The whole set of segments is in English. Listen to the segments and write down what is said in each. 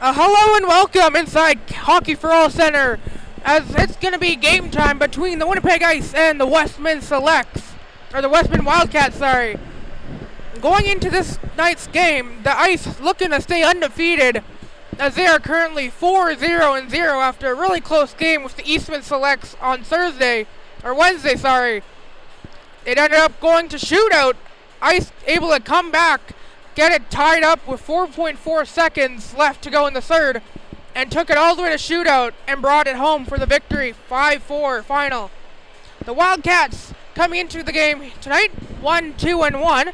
Hello and welcome inside Hockey for All Center, as it's going to be game time between the Winnipeg Ice and the Westman Selects, or the Westman Wildcats, sorry. Going into this night's game, the Ice looking to stay undefeated, as they are currently 4-0-0 after a really close game with the Eastman Selects on Wednesday, sorry. It ended up going to shootout. Ice able to come back, get it tied up with 4.4 seconds left to go in the third, and took it all the way to shootout and brought it home for the victory, 5-4 final. The Wildcats coming into the game tonight, 1-2-1,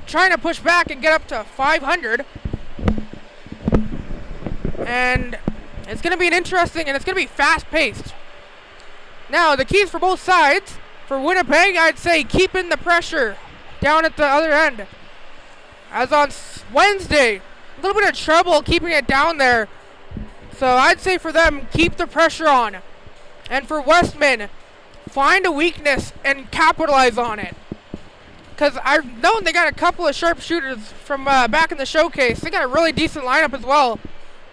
trying to push back and get up to 500. And it's going to be it's going to be fast-paced. Now, the keys for both sides, for Winnipeg, I'd say keeping the pressure down at the other end. As on Wednesday, a little bit of trouble keeping it down there. So I'd say for them, keep the pressure on. And for Westman, find a weakness and capitalize on it. Because I've known they got a couple of sharpshooters from back in the showcase. They got a really decent lineup as well.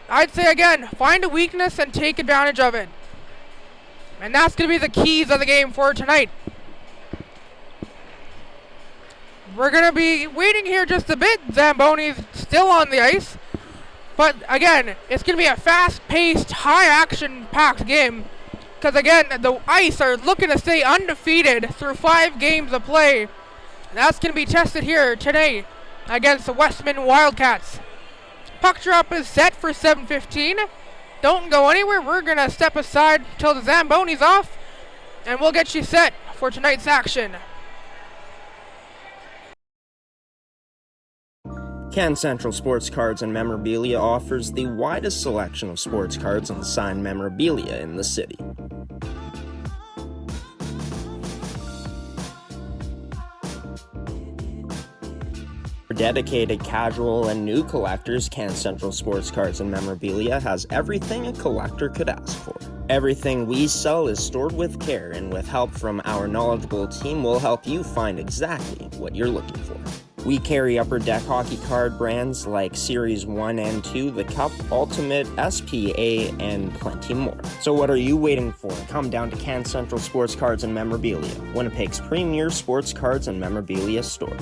I'd say again, find a weakness and take advantage of it. And that's going to be the keys of the game for tonight. We're going to be waiting here just a bit. Zamboni's still on the ice. But again, it's going to be a fast-paced, high-action-packed game. Because again, the Ice are looking to stay undefeated through 5 games of play. And that's going to be tested here today against the Westman Wildcats. Puck drop is set for 7:15. Don't go anywhere. We're going to step aside until the Zamboni's off. And we'll get you set for tonight's action. Can Central Sports Cards and Memorabilia offers the widest selection of sports cards and signed memorabilia in the city. For dedicated casual and new collectors, Can Central Sports Cards and Memorabilia has everything a collector could ask for. Everything we sell is stored with care, and with help from our knowledgeable team, we'll help you find exactly what you're looking for. We carry Upper Deck hockey card brands like Series 1 and 2, The Cup, Ultimate, SPA, and plenty more. So what are you waiting for? Come down to Can Central Sports Cards and Memorabilia, Winnipeg's premier sports cards and memorabilia store.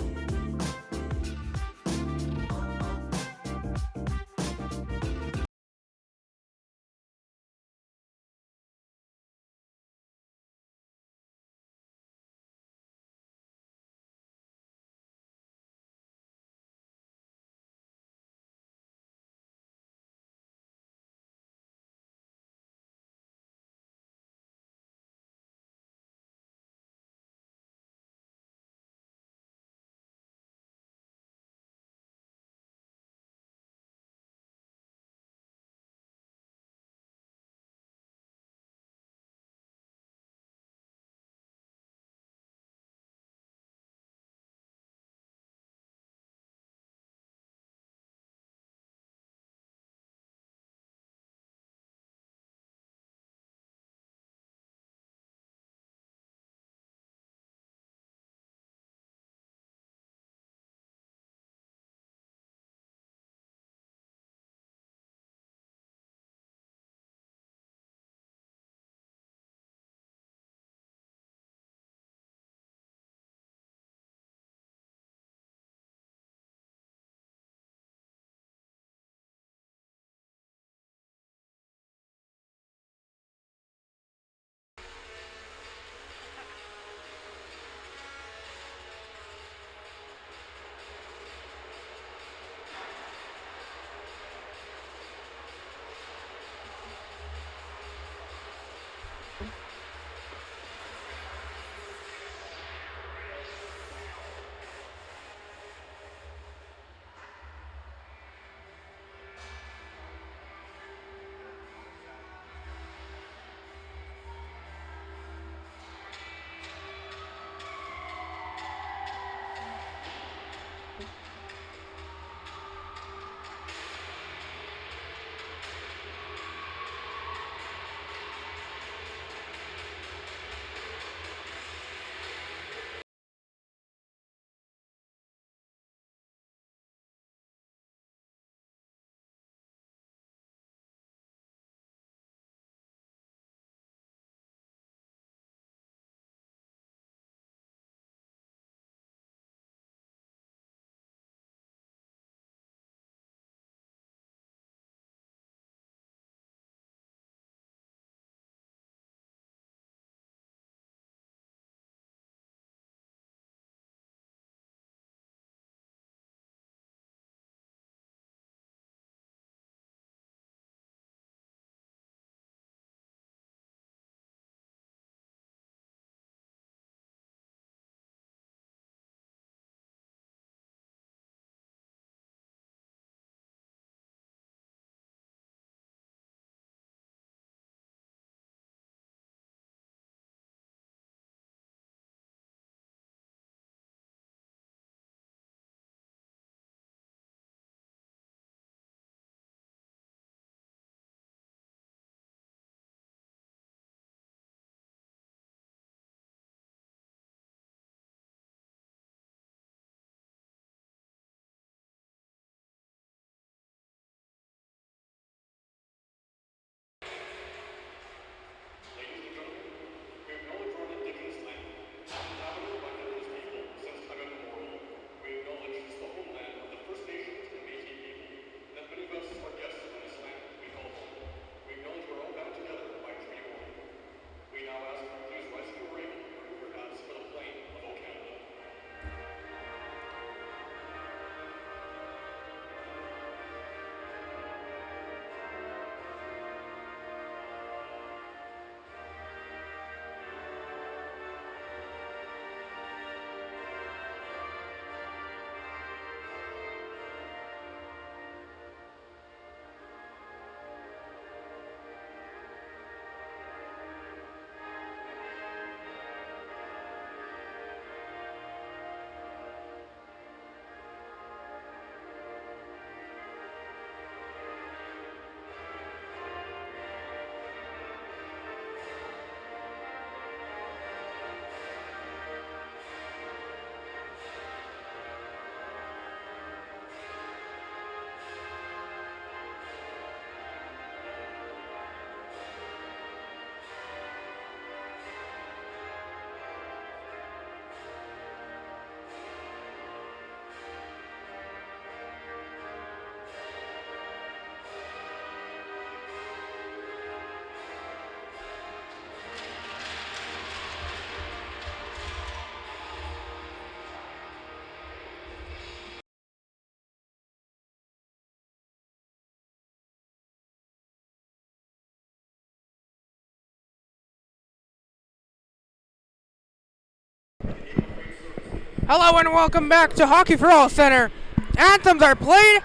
Hello and welcome back to Hockey for All Center. Anthems are played.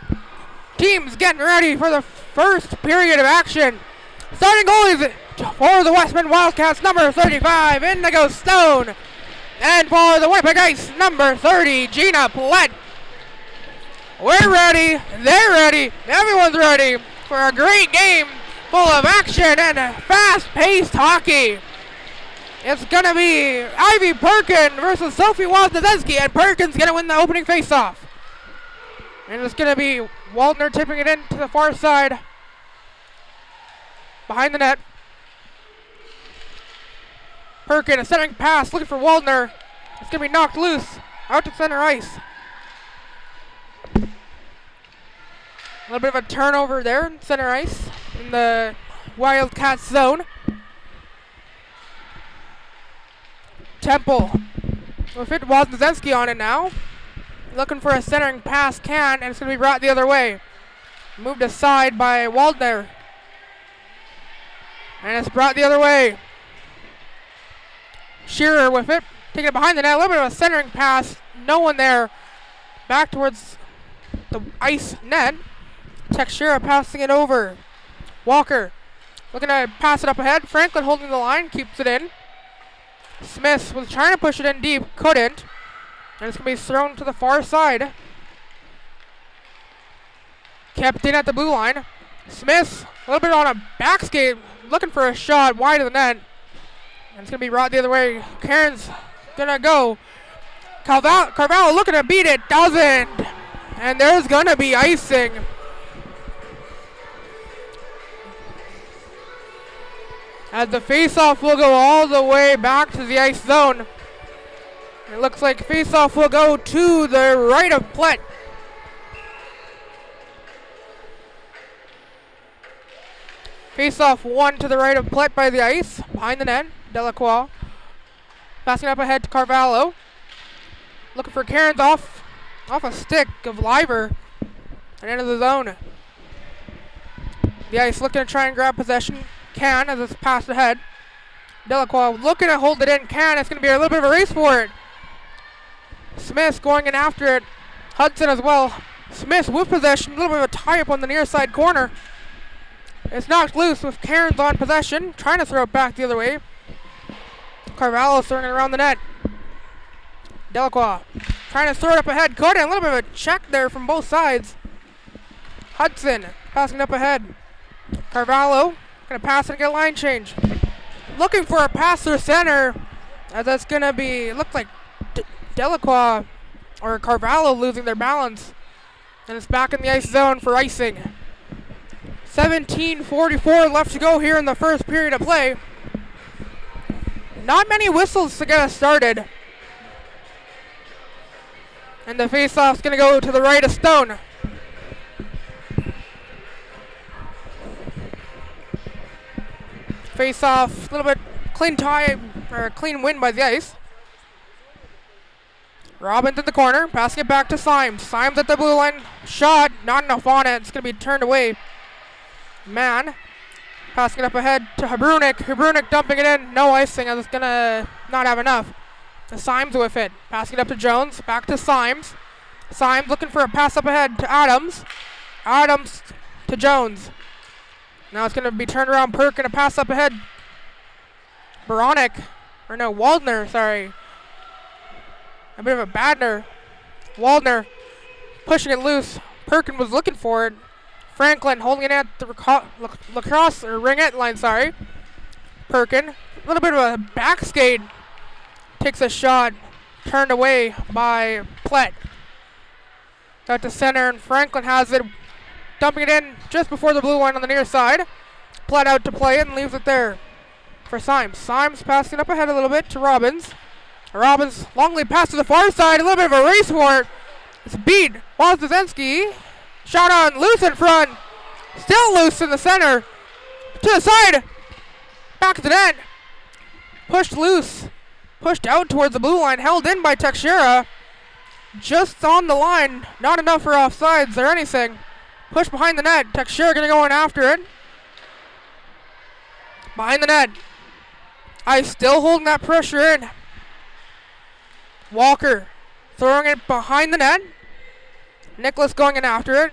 Teams getting ready for the first period of action. Starting goalies for the Westman Wildcats, number 35, Indigo Stone. And for the Winnipeg Ice, number 30, Gina Plett. We're ready, they're ready, everyone's ready for a great game full of action and fast-paced hockey. It's going to be Ivy Perkin versus Sophie Wozniacki, and Perkin's going to win the opening faceoff. And it's going to be Waldner tipping it in to the far side, behind the net. Perkin, a centering pass, looking for Waldner. It's going to be knocked loose, out to center ice. A little bit of a turnover there in center ice in the Wildcats zone. Temple with it, Wozniacki on it now. Looking for a centering pass, and it's going to be brought the other way. Moved aside by Waldner. And it's brought the other way. Shearer with it, taking it behind the net. A little bit of a centering pass, no one there. Back towards the ice net. Texera passing it over. Walker looking to pass it up ahead. Franklin holding the line, keeps it in. Smith was trying to push it in deep, couldn't. And it's going to be thrown to the far side. Kept in at the blue line. Smith, a little bit on a back skate, looking for a shot wide of the net. And it's going to be brought the other way. Karen's going to go. Carvalho looking to beat it, doesn't. And there's going to be icing. As the faceoff will go all the way back to the ice zone. It looks like faceoff will go to the right of Plett. Faceoff one to the right of Plett by the ice. Behind the net, Delacroix. Passing up ahead to Carvalho. Looking for Cairns off a stick of Liver. And into the zone. The ice looking to try and grab possession. Can as it's passed ahead. Delacroix looking to hold it in. Can, it's going to be a little bit of a race for it. Smith going in after it. Hudson as well. Smith with possession. A little bit of a tie-up on the near side corner. It's knocked loose with Cairns on possession. Trying to throw it back the other way. Carvalho throwing it around the net. Delacroix trying to throw it up ahead. Couldn't. A little bit of a check there from both sides. Hudson passing up ahead. Carvalho going to pass and get a line change. Looking for a pass through center. As that's going to be, look like Delacroix or Carvalho losing their balance. And it's back in the ice zone for icing. 17:44 left to go here in the first period of play. Not many whistles to get us started. And the face-off's going to go to the right of Stone. Face-off, a little bit clean tie, or clean win by the ice. Robbins in the corner, passing it back to Symes. Symes at the blue line, shot, not enough on it. It's going to be turned away. Mann, passing it up ahead to Habrunik. Habrunik dumping it in, no icing, as it's going to not have enough. Symes with it, passing it up to Jones, back to Symes. Symes looking for a pass up ahead to Adams. Adams to Jones. Now it's going to be turned around. Perk and a pass up ahead. Waldner, sorry. A bit of a Badner. Waldner pushing it loose. Perkin was looking for it. Franklin holding it at the lacrosse or ringette line, sorry. Perkin, a little bit of a back skate. Takes a shot. Turned away by Plett. Out to center, and Franklin has it. Dumping it in just before the blue line on the near side. Plett out to play it and leaves it there for Symes. Symes passing up ahead a little bit to Robbins. Robbins, long lead pass to the far side. A little bit of a race for it. It's beat. Wozniacki. Shot on, loose in front. Still loose in the center. To the side. Back to the net. Pushed loose. Pushed out towards the blue line. Held in by Texera. Just on the line. Not enough for offsides or anything. Push behind the net. Texera going to go in after it. Behind the net. Ice still holding that pressure in. Walker throwing it behind the net. Nicholas going in after it.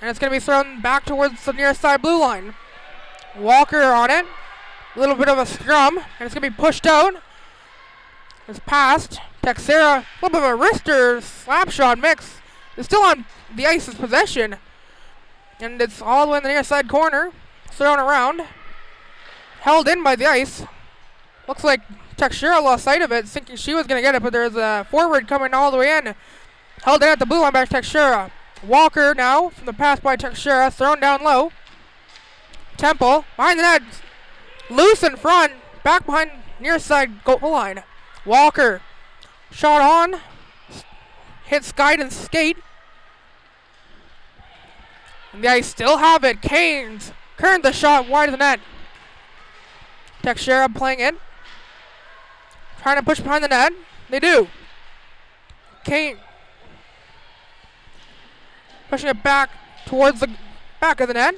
And it's going to be thrown back towards the near side blue line. Walker on it. A little bit of a scrum. And it's going to be pushed out. It's passed. Texera, a little bit of a wrister slap shot mix. It's still on the ice's possession. And it's all the way in the near side corner. Thrown around. Held in by the ice. Looks like Texera lost sight of it, thinking she was going to get it, but there's a forward coming all the way in. Held in at the blue line by Texera. Walker now from the pass by Texera, thrown down low. Temple behind the net, loose in front, back behind near side goal line. Walker shot on, hit skate and skate. And the ice still have it. Canes current the shot wide of the net. Texera playing it, trying to push behind the net. They do. Kane pushing it back towards the back of the net.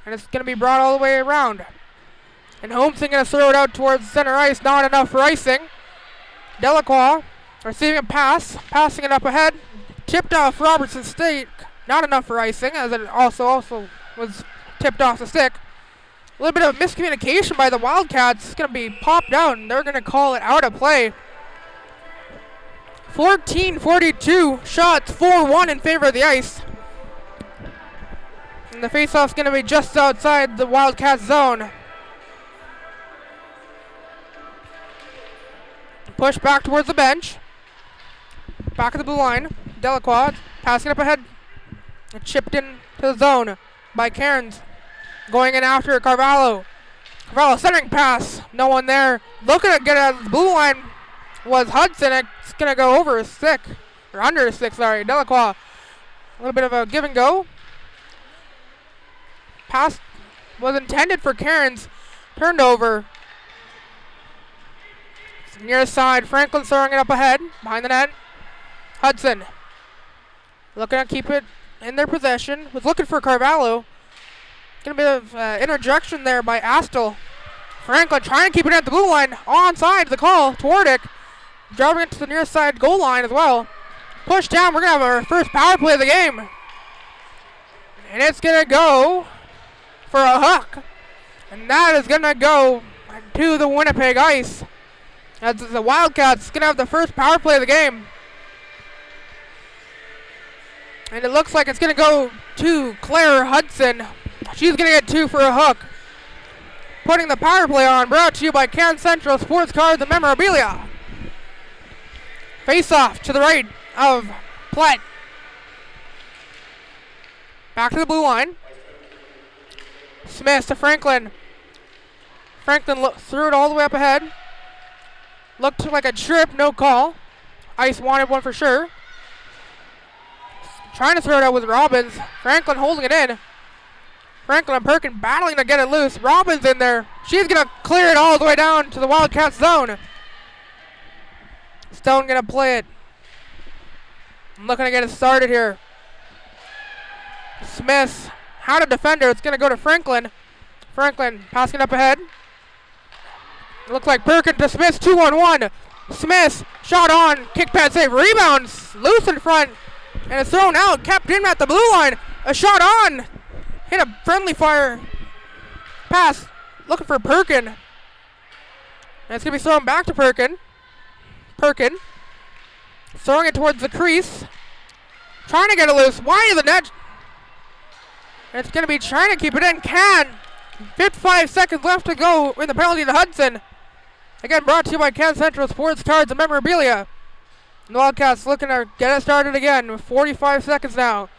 And it's going to be brought all the way around. And Holmeston going to throw it out towards center ice. Not enough for icing. Delacroix receiving a pass. Passing it up ahead. Tipped off Robertson State. Not enough for icing, as it also was tipped off the stick. A little bit of miscommunication by the Wildcats. It's going to be popped out, and they're going to call it out of play. 14-42 shots, 4-1 in favor of the ice. And the faceoff's going to be just outside the Wildcats zone. Push back towards the bench. Back of the blue line. Delacroix passing up ahead. Chipped in to the zone by Cairns. Going in after Carvalho. Carvalho centering pass. No one there. Looking to get out of the blue line was Hudson. It's going to go over his stick. Or under his stick, sorry. Delacroix. A little bit of a give and go. Pass was intended for Cairns. Turned over. Near side. Franklin throwing it up ahead. Behind the net. Hudson. Looking to keep it in their possession. Was looking for Carvalho. Gonna be an interjection there by Astle. Franklin trying to keep it at the blue line. Onside the call. Twardick driving it to the near side goal line as well. Push down. We're going to have our first power play of the game. And it's going to go for a hook. And that is going to go to the Winnipeg ice. As the Wildcats going to have the first power play of the game. And it looks like it's going to go to Claire Hudson. She's going to get 2 for a hook. Putting the power play on, brought to you by Can Central Sports Cards and Memorabilia. Face off to the right of Platt. Back to the blue line. Smith to Franklin. Franklin threw it all the way up ahead. Looked like a trip, no call. Ice wanted one for sure. Trying to throw it out with Robbins. Franklin holding it in. Franklin and Perkin battling to get it loose. Robbins in there. She's going to clear it all the way down to the Wildcats zone. Stone going to play it. Looking to get it started here. Smith had a defender. It's going to go to Franklin. Franklin passing it up ahead. Looks like Perkin to Smith. 2-on-1. Smith shot on. Kick pad save. Rebounds. Loose in front. And it's thrown out. Kept in at the blue line. A shot on. Hit a friendly fire pass. Looking for Perkin. And it's going to be thrown back to Perkin. Perkin. Throwing it towards the crease. Trying to get it loose. Wide of the net. And it's going to be trying to keep it in. Can. 55 seconds left to go in the penalty to Hudson. Again, brought to you by Can Central Sports Cards and Memorabilia. And the Wildcats looking to get it started again with 45 seconds now.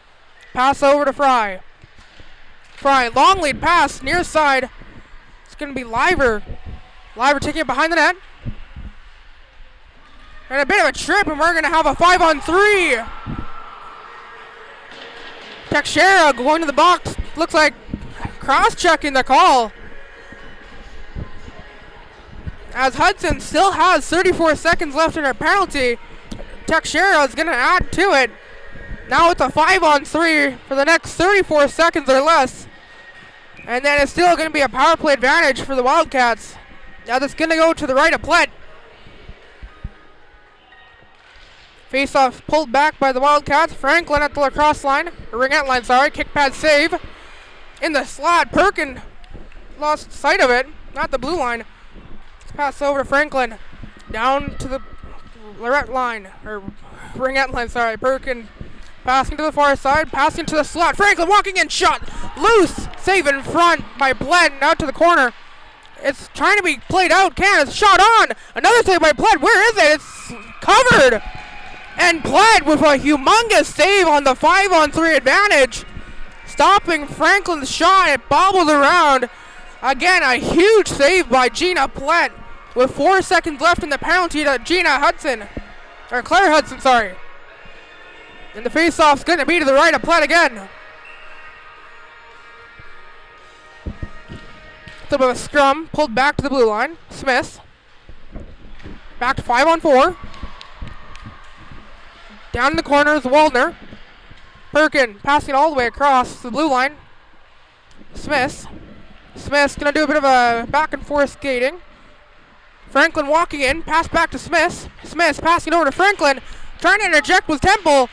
Pass over to Fry. Fry, long lead pass, near side. It's going to be Liver. Liver taking it behind the net. And a bit of a trip, and we're going to have a 5-on-3. Texera going to the box. Looks like cross-checking the call. As Hudson still has 34 seconds left in her penalty. Texera is going to add to it. Now it's a 5-on-3 for the next 34 seconds or less. And then it's still going to be a power play advantage for the Wildcats. Now that's going to go to the right of Platt. Face-off pulled back by the Wildcats. Franklin at the lacrosse line. Ringette line, sorry. Kick pad save. In the slot. Perkin lost sight of it. Not the blue line. Let's pass over to Franklin. Down to the Lorette line. Or Ringette line, sorry. Perkin passing to the far side. Passing to the slot. Franklin walking in. Shot. Loose. Save in front by Bled. Out to the corner. It's trying to be played out. Cannon shot on. Another save by Pled. Where is it? It's covered. And Pled with a humongous save on the 5-on-3 advantage. Stopping Franklin's shot. It bobbled around. Again, a huge save by Gina Pled. With 4 seconds left in the penalty to Gina Hudson. Or Claire Hudson, sorry. And the face-off's going to be to the right of Pled again. It's a bit of a scrum, pulled back to the blue line. Smith. Back to 5-on-4. Down in the corner is Waldner. Perkin passing all the way across the blue line. Smith's going to do a bit of a back and forth skating. Franklin walking in, pass back to Smith. Smith passing over to Franklin. Trying to interject with Temple.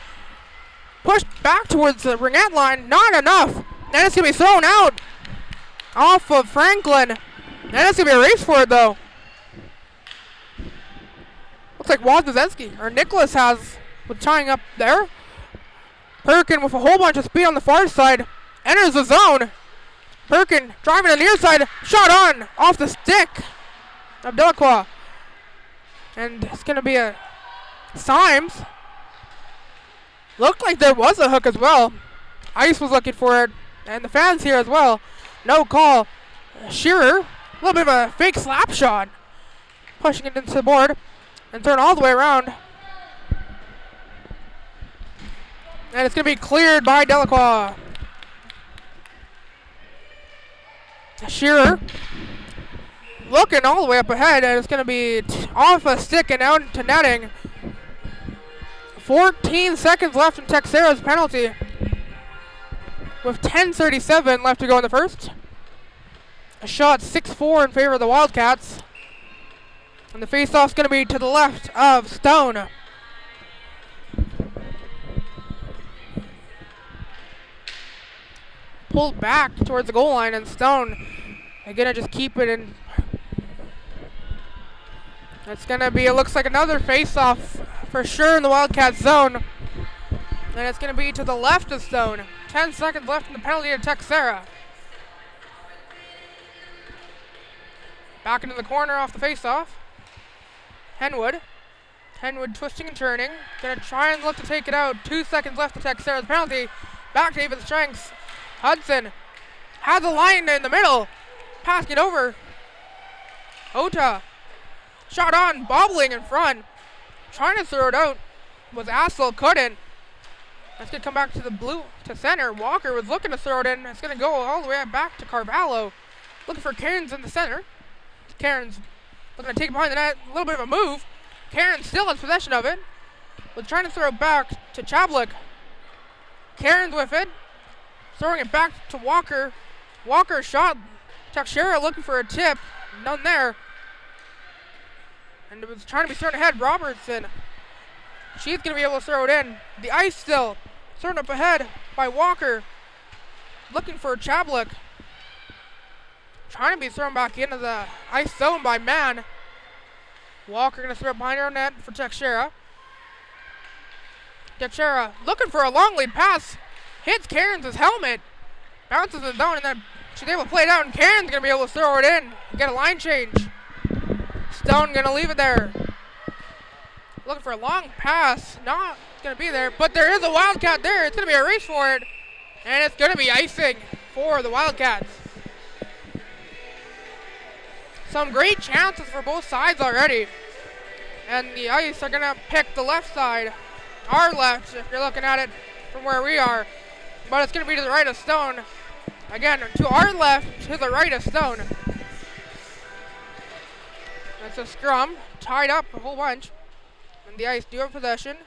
Pushed back towards the ringette line. Not enough. Then it's going to be thrown out. Off of Franklin. Then it's going to be a race for it, though. Looks like Wozniacki, or Nicholas has, with tying up there. Perkin with a whole bunch of speed on the far side. Enters the zone. Perkin driving on the near side. Shot on. Off the stick of Delacroix. And it's going to be a Symes. Looked like there was a hook as well. Ice was looking for it. And the fans here as well. No call. Shearer, a little bit of a fake slap shot. Pushing it into the board. And throwing all the way around. And it's going to be cleared by Delacroix. Shearer. Looking all the way up ahead. And it's going to be off a stick and out to netting. 14 seconds left in Texera's penalty. With 10:37 left to go in the first. A shot 6-4 in favor of the Wildcats. And the face-off's going to be to the left of Stone. Pulled back towards the goal line, and Stone are going to just keep it in. It's going to be, it looks like another face-off for sure in the Wildcats zone. And it's going to be to the left of Stone. 10 seconds left in the penalty to Texera. Back into the corner off the face-off. Henwood twisting and turning. Going to try and look to take it out. 2 seconds left to Texera's penalty. Back to even strengths. Hudson has a line in the middle. Passing it over. Ota. Shot on. Bobbling in front. Trying to throw it out. Was Assel. Couldn't. That's going to come back to the blue, to center. Walker was looking to throw it in. It's going to go all the way back to Carvalho. Looking for Cairns in the center. Cairns looking to take it behind the net. A little bit of a move. Cairns still in possession of it. Was trying to throw it back to Chablik. Cairns with it. Throwing it back to Walker. Walker shot. Texera looking for a tip. None there. And it was trying to be thrown ahead. Robertson. She's going to be able to throw it in. The ice still. Thrown up ahead by Walker. Looking for Chablik. Trying to be thrown back into the ice zone by Mann. Walker going to throw it behind her net for Texera. Texera looking for a long lead pass. Hits Cairns' helmet. Bounces in the zone, and then she's able to play it out, and Cairns going to be able to throw it in and get a line change. Stone going to leave it there. Looking for a long pass. Not going to be there, but there is a Wildcat there. It's going to be a race for it, and it's going to be icing for the Wildcats. Some great chances for both sides already, and the Ice are going to pick the left side. Our left, if you're looking at it from where we are, but it's going to be to the right of Stone. Again, to our left, to the right of Stone. That's a scrum, tied up a whole bunch. And the Ice do have possession.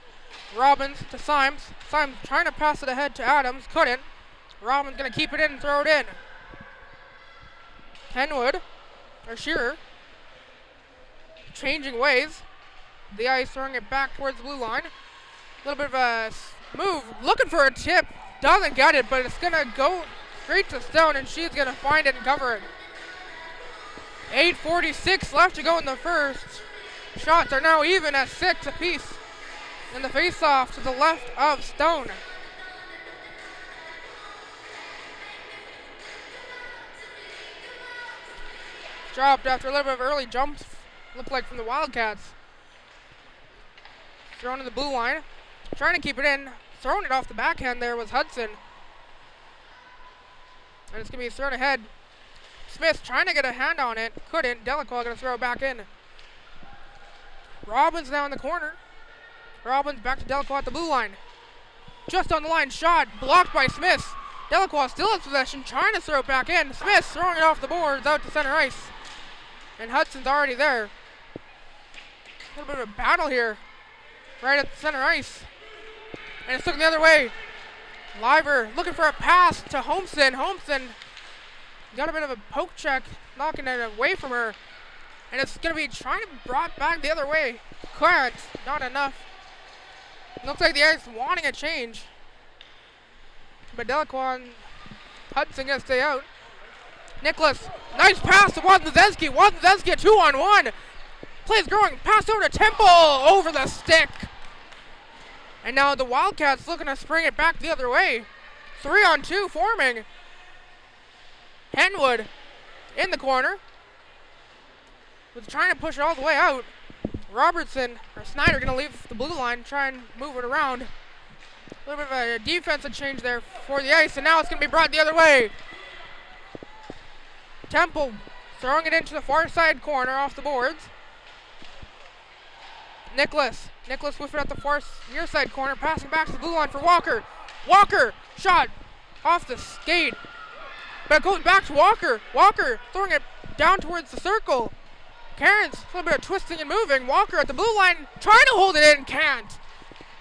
Robbins to Symes. Symes trying to pass it ahead to Adams. Couldn't. Robbins going to keep it in and throw it in. Kenwood, or Shearer, changing ways. The Ice throwing it back towards the blue line. little bit of a move, looking for a tip. Doesn't get it, but it's going to go straight to Stone, and she's going to find it and cover it. 8:46 left to go in the first. Shots are now even at 6 apiece. And the face-off to the left of Stone. Dropped after a little bit of early jumps, looked like from the Wildcats. Thrown in the blue line. Trying to keep it in. Throwing it off the backhand there was Hudson. And it's going to be thrown ahead. Smith trying to get a hand on it. Couldn't. Delacroix going to throw it back in. Robbins now in the corner. Robbins back to Delacroix at the blue line. Just on the line. Shot blocked by Smith. Delacroix still in possession. Trying to throw it back in. Smith throwing it off the boards out to center ice. And Hudson's already there. A little bit of a battle here. Right at the center ice. And it's looking the other way. Liver looking for a pass to Holmson. Holmson got a bit of a poke check, knocking it away from her. And it's going to be trying to brought back the other way. Can't. Not enough. Looks like the Ice wanting a change. But Delacroix and Hudson going to stay out. Nicholas, nice pass to Wozniacki. Wozniacki a 2-on-1. Play's growing. Pass over to Temple. Over the stick. And now the Wildcats looking to spring it back the other way. 3-on-2 forming. Henwood in the corner. Was trying to push it all the way out. Robertson, or Snyder, going to leave the blue line, try and move it around. A little bit of a defensive change there for the Ice, and now it's going to be brought the other way. Temple throwing it into the far side corner off the boards. Nicholas with it at the far near side corner, passing back to the blue line for Walker. Walker, shot off the skate. But it goes back to Walker. Walker throwing it down towards the circle. Cairns, a little bit of twisting and moving. Walker at the blue line, trying to hold it in, can't.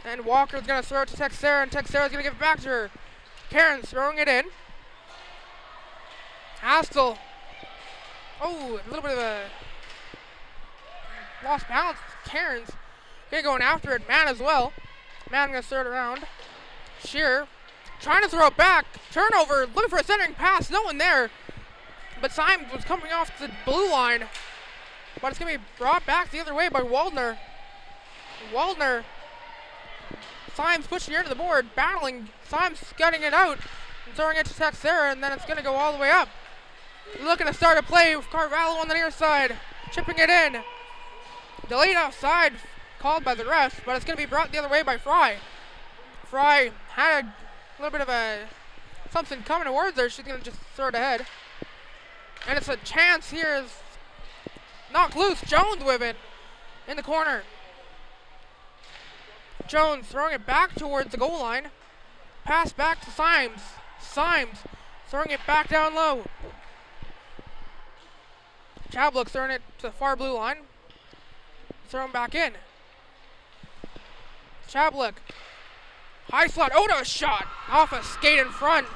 And Walker's going to throw it to Texera, and Texera's going to give it back to her. Cairns throwing it in. Astle. Oh, a little bit of a lost balance. Cairns going after it. Mann as well. Mann going to throw it around. Shearer trying to throw it back. Turnover, looking for a centering pass. No one there. But Symes was coming off the blue line. But it's going to be brought back the other way by Waldner. Waldner. Symes pushing her to the board, battling. Symes cutting it out and throwing it to Texera, and then it's going to go all the way up. Looking to start a play with Carvalho on the near side. Chipping it in. Delayed offside called by the refs, but it's going to be brought the other way by Fry. Fry had a little bit of a something coming towards her. She's going to just throw it ahead. And it's a chance here as knocked loose. Jones with it in the corner. Jones throwing it back towards the goal line. Pass back to Symes. Symes throwing it back down low. Chablik throwing it to the far blue line. Thrown back in. Chablik. High slot. Oda shot off a skate in front.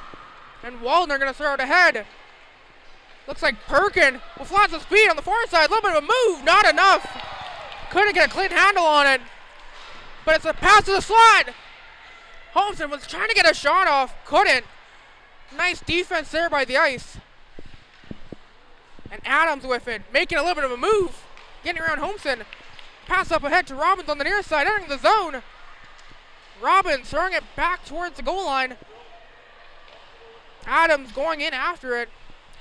And Waldner going to throw it ahead. Looks like Perkin with lots of speed on the far side. A little bit of a move. Not enough. Couldn't get a clean handle on it. But it's a pass to the slot. Holmson was trying to get a shot off. Couldn't. Nice defense there by the Ice. And Adams with it. Making a little bit of a move. Getting around Holmson. Pass up ahead to Robbins on the near side. Entering the zone. Robbins throwing it back towards the goal line. Adams going in after it.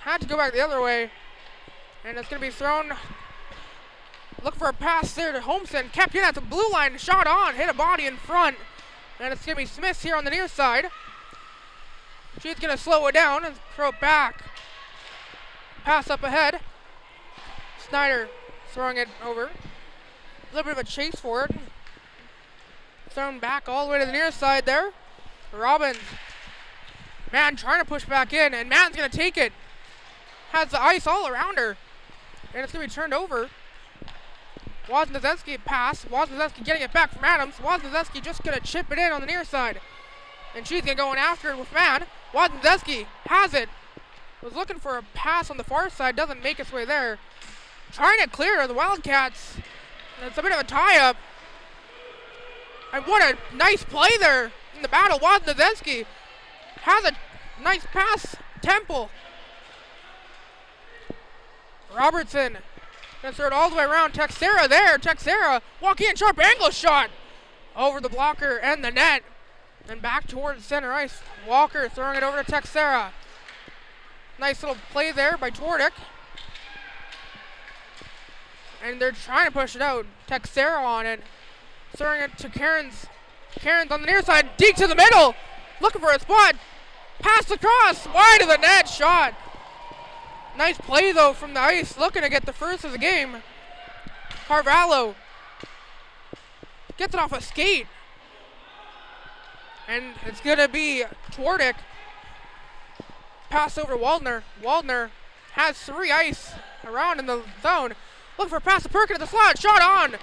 Had to go back the other way. And it's going to be thrown. Look for a pass there to Holmson. Kept in at the blue line. Shot on. Hit a body in front. And it's going to be Smith here on the near side. She's going to slow it down and throw it back. Pass up ahead. Snyder throwing it over. A little bit of a chase for it. Thrown back all the way to the near side there. Robbins. Mann trying to push back in, and Mann's going to take it. Has the ice all around her. And it's going to be turned over. Wozniacki pass. Wozniacki getting it back from Adams. Wozniacki just going to chip it in on the near side. And she's going to go in after it with Mann. Wozniacki has it. Was looking for a pass on the far side. Doesn't make its way there. Trying to clear the Wildcats. And it's a bit of a tie-up. And what a nice play there in the battle. Wozniacki has a nice pass. Temple. Robertson gonna throw it all the way around. Texera there. Texera walking in, sharp angle shot over the blocker and the net. And back towards center ice. Walker throwing it over to Texera. Nice little play there by Twardick. And they're trying to push it out. Texera on it. Throwing it to Cairns. Cairns on the near side. Deke to the middle. Looking for a spot. Pass across. Wide of the net. Shot. Nice play, though, from the ice. Looking to get the first of the game. Carvalho gets it off a skate. And it's going to be Twardick. Pass over Waldner. Waldner has 3 ice around in the zone. Looking for a pass to Perkin at the slot. Shot on.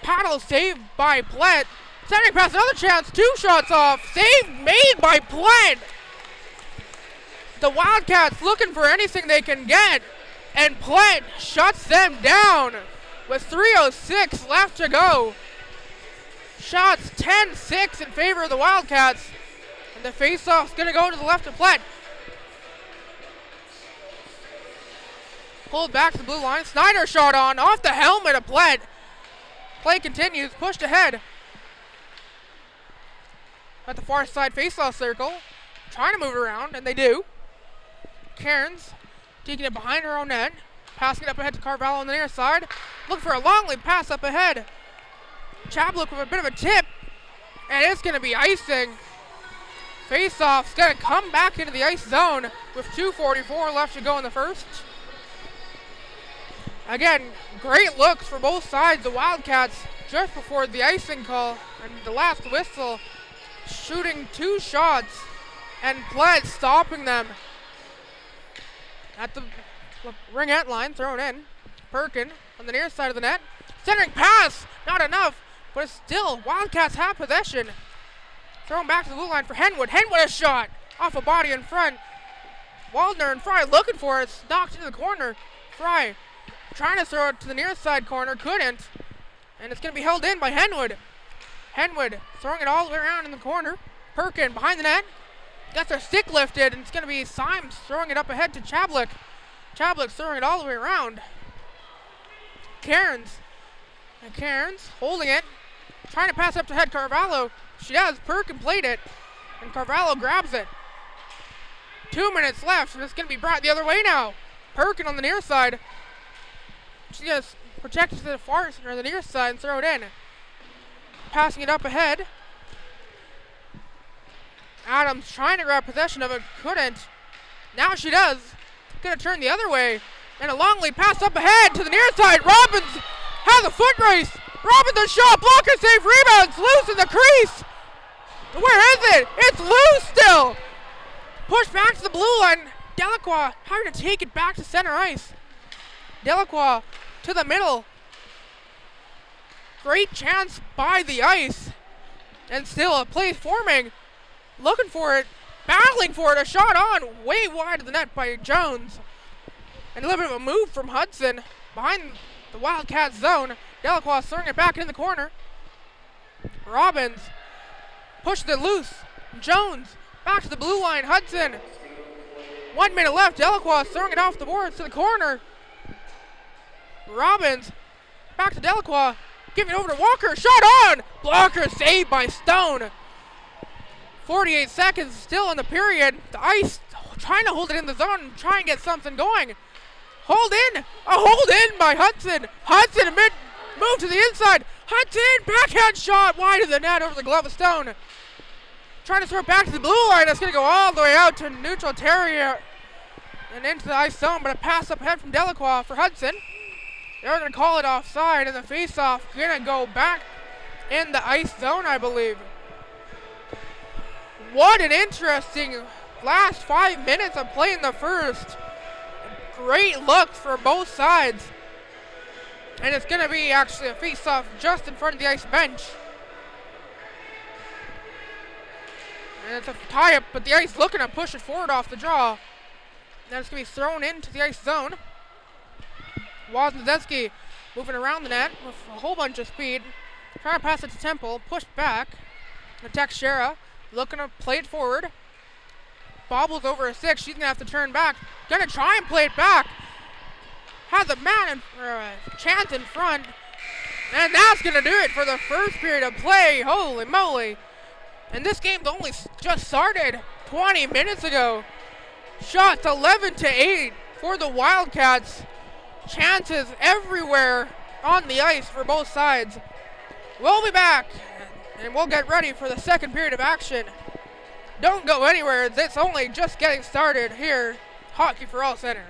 Paddle saved by Plett. Centering pass, another chance. 2 shots off. Save made by Plett. The Wildcats looking for anything they can get. And Plett shuts them down with 3:06 left to go. Shots 10-6 in favor of the Wildcats. And the faceoff's going to go to the left of Plett. Pulled back to the blue line. Snyder shot on off the helmet of Plett. Play continues. Pushed ahead. At the far side faceoff circle. Trying to move it around, and they do. Cairns taking it behind her own net. Passing it up ahead to Carvalho on the near side. Looking for a long lead pass up ahead. Chablik with a bit of a tip. And it's going to be icing. Faceoff's going to come back into the ice zone with 2:44 left to go in the first. Again, great looks for both sides. The Wildcats just before the icing call and the last whistle shooting 2 shots and Plett stopping them at the ringette line, thrown in. Perkin on the near side of the net. Centering pass, not enough, but it's still Wildcats have possession. Thrown back to the blue line for Henwood. Henwood a shot off a body in front. Waldner and Fry looking for it. It's knocked into the corner. Fry trying to throw it to the near side corner, couldn't. And it's going to be held in by Henwood. Henwood throwing it all the way around in the corner. Perkin behind the net. Got their stick lifted, and it's going to be Symes throwing it up ahead to Chablik. Chablik throwing it all the way around. Cairns. And Cairns holding it. Trying to pass up to head Carvalho. She does. Perkin played it. And Carvalho grabs it. 2 minutes left, and it's going to be brought the other way now. Perkin on the near side. She's going to project it to the far or the near side and throw it in. Passing it up ahead. Adams trying to grab possession of it, couldn't. Now she does. Gonna turn the other way. And a long lead pass up ahead to the near side. Robbins has a foot race. Robbins a shot, blocker save, rebounds, loose in the crease. Where is it? It's loose still. Pushed back to the blue line. Delacroix having to take it back to center ice. Delacroix to the middle. Great chance by the ice. And still a play forming. Looking for it. Battling for it. A shot on. Way wide of the net by Jones. And a little bit of a move from Hudson. Behind the Wildcats zone. Delacroix throwing it back in the corner. Robbins pushed it loose. Jones back to the blue line. Hudson. 1 minute left. Delacroix throwing it off the boards to the corner. Robbins back to Delacroix. Giving it over to Walker. Shot on. Blocker saved by Stone. 48 seconds still in the period. The ice trying to hold it in the zone and try and get something going. Hold in. A hold in by Hudson. Hudson mid move to the inside. Hudson backhand shot wide of the net over the glove of Stone. Trying to throw it back to the blue line. That's going to go all the way out to neutral territory and into the ice zone. But a pass up ahead from Delacroix for Hudson. They're going to call it offside, and the face-off going to go back in the ice zone, I believe. What an interesting last 5 minutes of play in the first. Great looks for both sides. And it's going to be actually a face-off just in front of the ice bench. And it's a tie-up, but the ice looking to push it forward off the draw. Now it's going to be thrown into the ice zone. Wozniacki moving around the net with a whole bunch of speed. Trying to pass it to Temple. Pushed back. Teixeira looking to play it forward. Bobbles over a 6. She's going to have to turn back. Going to try and play it back. Has a man chance in front. And that's going to do it for the first period of play. Holy moly. And this game's only just started 20 minutes ago. Shots 11-8 for the Wildcats. Chances everywhere on the ice for both sides. We'll be back and we'll get ready for the second period of action. Don't go anywhere. It's only just getting started here. Hockey for All Center.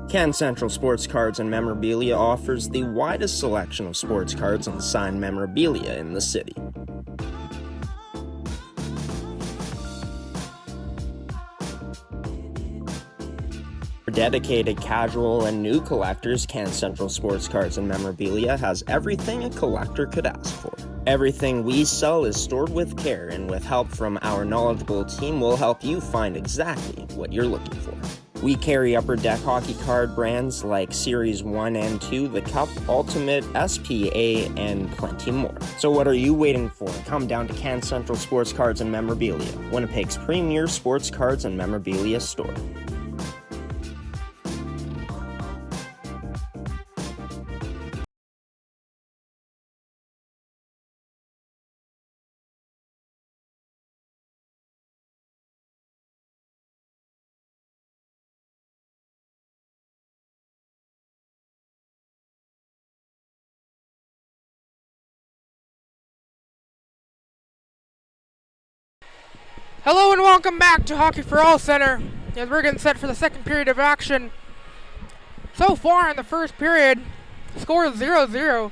Can Central Sports Cards and Memorabilia offers the widest selection of sports cards and signed memorabilia in the city. For dedicated casual and new collectors, Can Central Sports Cards and Memorabilia has everything a collector could ask for. Everything we sell is stored with care, and with help from our knowledgeable team, we'll help you find exactly what you're looking for. We carry Upper Deck hockey card brands like Series 1 and 2, the Cup, Ultimate, SPA, and plenty more. So what are you waiting for? Come down to Can Central Sports Cards and Memorabilia, Winnipeg's premier sports cards and memorabilia store. Hello and welcome back to Hockey for All Center, as we're getting set for the second period of action. So far in the first period, score is 0-0.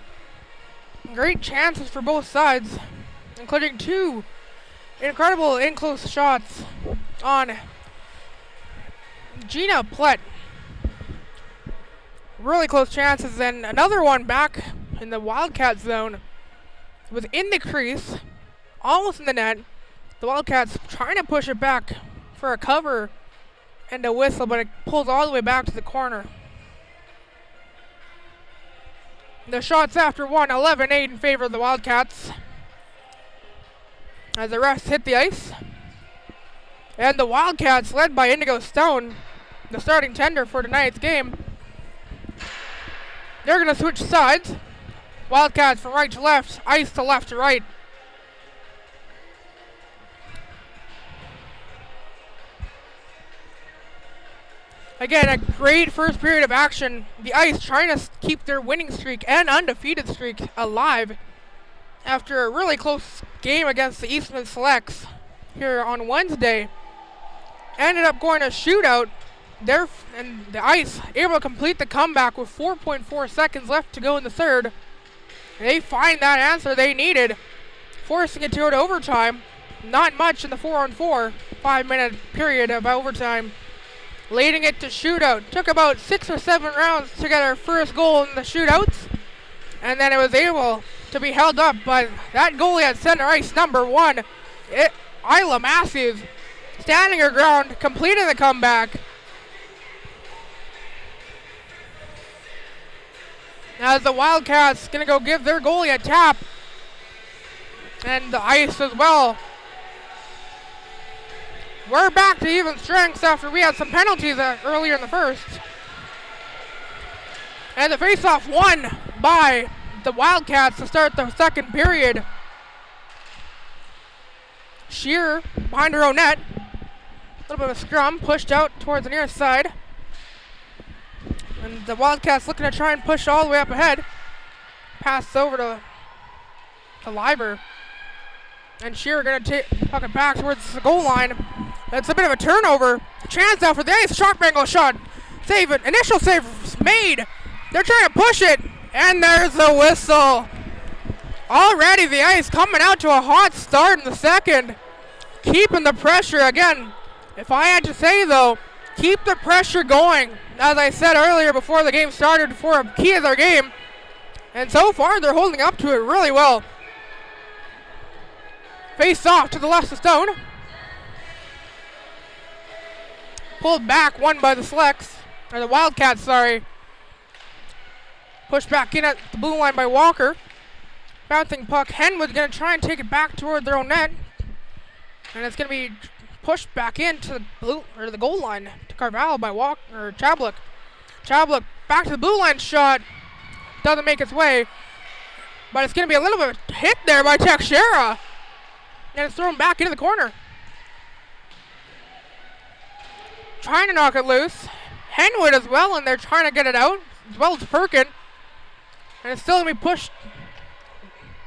Great chances for both sides, including two incredible in-close shots on Gina Plett. Really close chances, and another one back in the Wildcats zone within the crease, almost in the net. The Wildcats trying to push it back for a cover and a whistle, but it pulls all the way back to the corner. The shots after one, 11-8 in favor of the Wildcats, as the refs hit the ice. And the Wildcats, led by Indigo Stone, the starting tender for tonight's game, they're going to switch sides. Wildcats from right to left, ice to left to right. Again, a great first period of action. The Ice trying to keep their winning streak and undefeated streak alive after a really close game against the Eastman Selects here on Wednesday. Ended up going to shootout there, and the Ice able to complete the comeback with 4.4 seconds left to go in the third. They find that answer they needed, forcing it to go to overtime. Not much in the 4-on-4, 5-minute period of overtime, leading it to shootout. Took about 6 or 7 rounds to get our first goal in the shootouts, and then it was able to be held up by that goalie at center ice, number 1, Isla Matthews, standing her ground, completing the comeback. As the Wildcats going to go give their goalie a tap, and the Ice as well. We're back to even strengths after we had some penalties earlier in the first. And the faceoff won by the Wildcats to start the second period. Shearer behind her own net. A little bit of a scrum, pushed out towards the near side. And the Wildcats looking to try and push all the way up ahead. Pass over to Liber. And Shearer going to tuck it back towards the goal line. That's a bit of a turnover. Chance now for the Ice. Sharp angle shot. Save it. Initial save made. They're trying to push it. And there's the whistle. Already the Ice coming out to a hot start in the second. Keeping the pressure again. If I had to say though, keep the pressure going. As I said earlier before the game started, for a key of their game. And so far they're holding up to it really well. Face off to the left of Stone. Pulled back, won by the Selects. Or the Wildcats, sorry. Pushed back in at the blue line by Walker. Bouncing puck. Henwood's going to try and take it back toward their own net. And it's going to be pushed back into the goal line to Carvalho by Chablik. Chablik back to the blue line shot. Doesn't make its way. But it's going to be a little bit of a hit there by Teixeira. And it's thrown back into the corner. Trying to knock it loose. Henwood as well, and they're trying to get it out, as well as Perkin. And it's still going to be pushed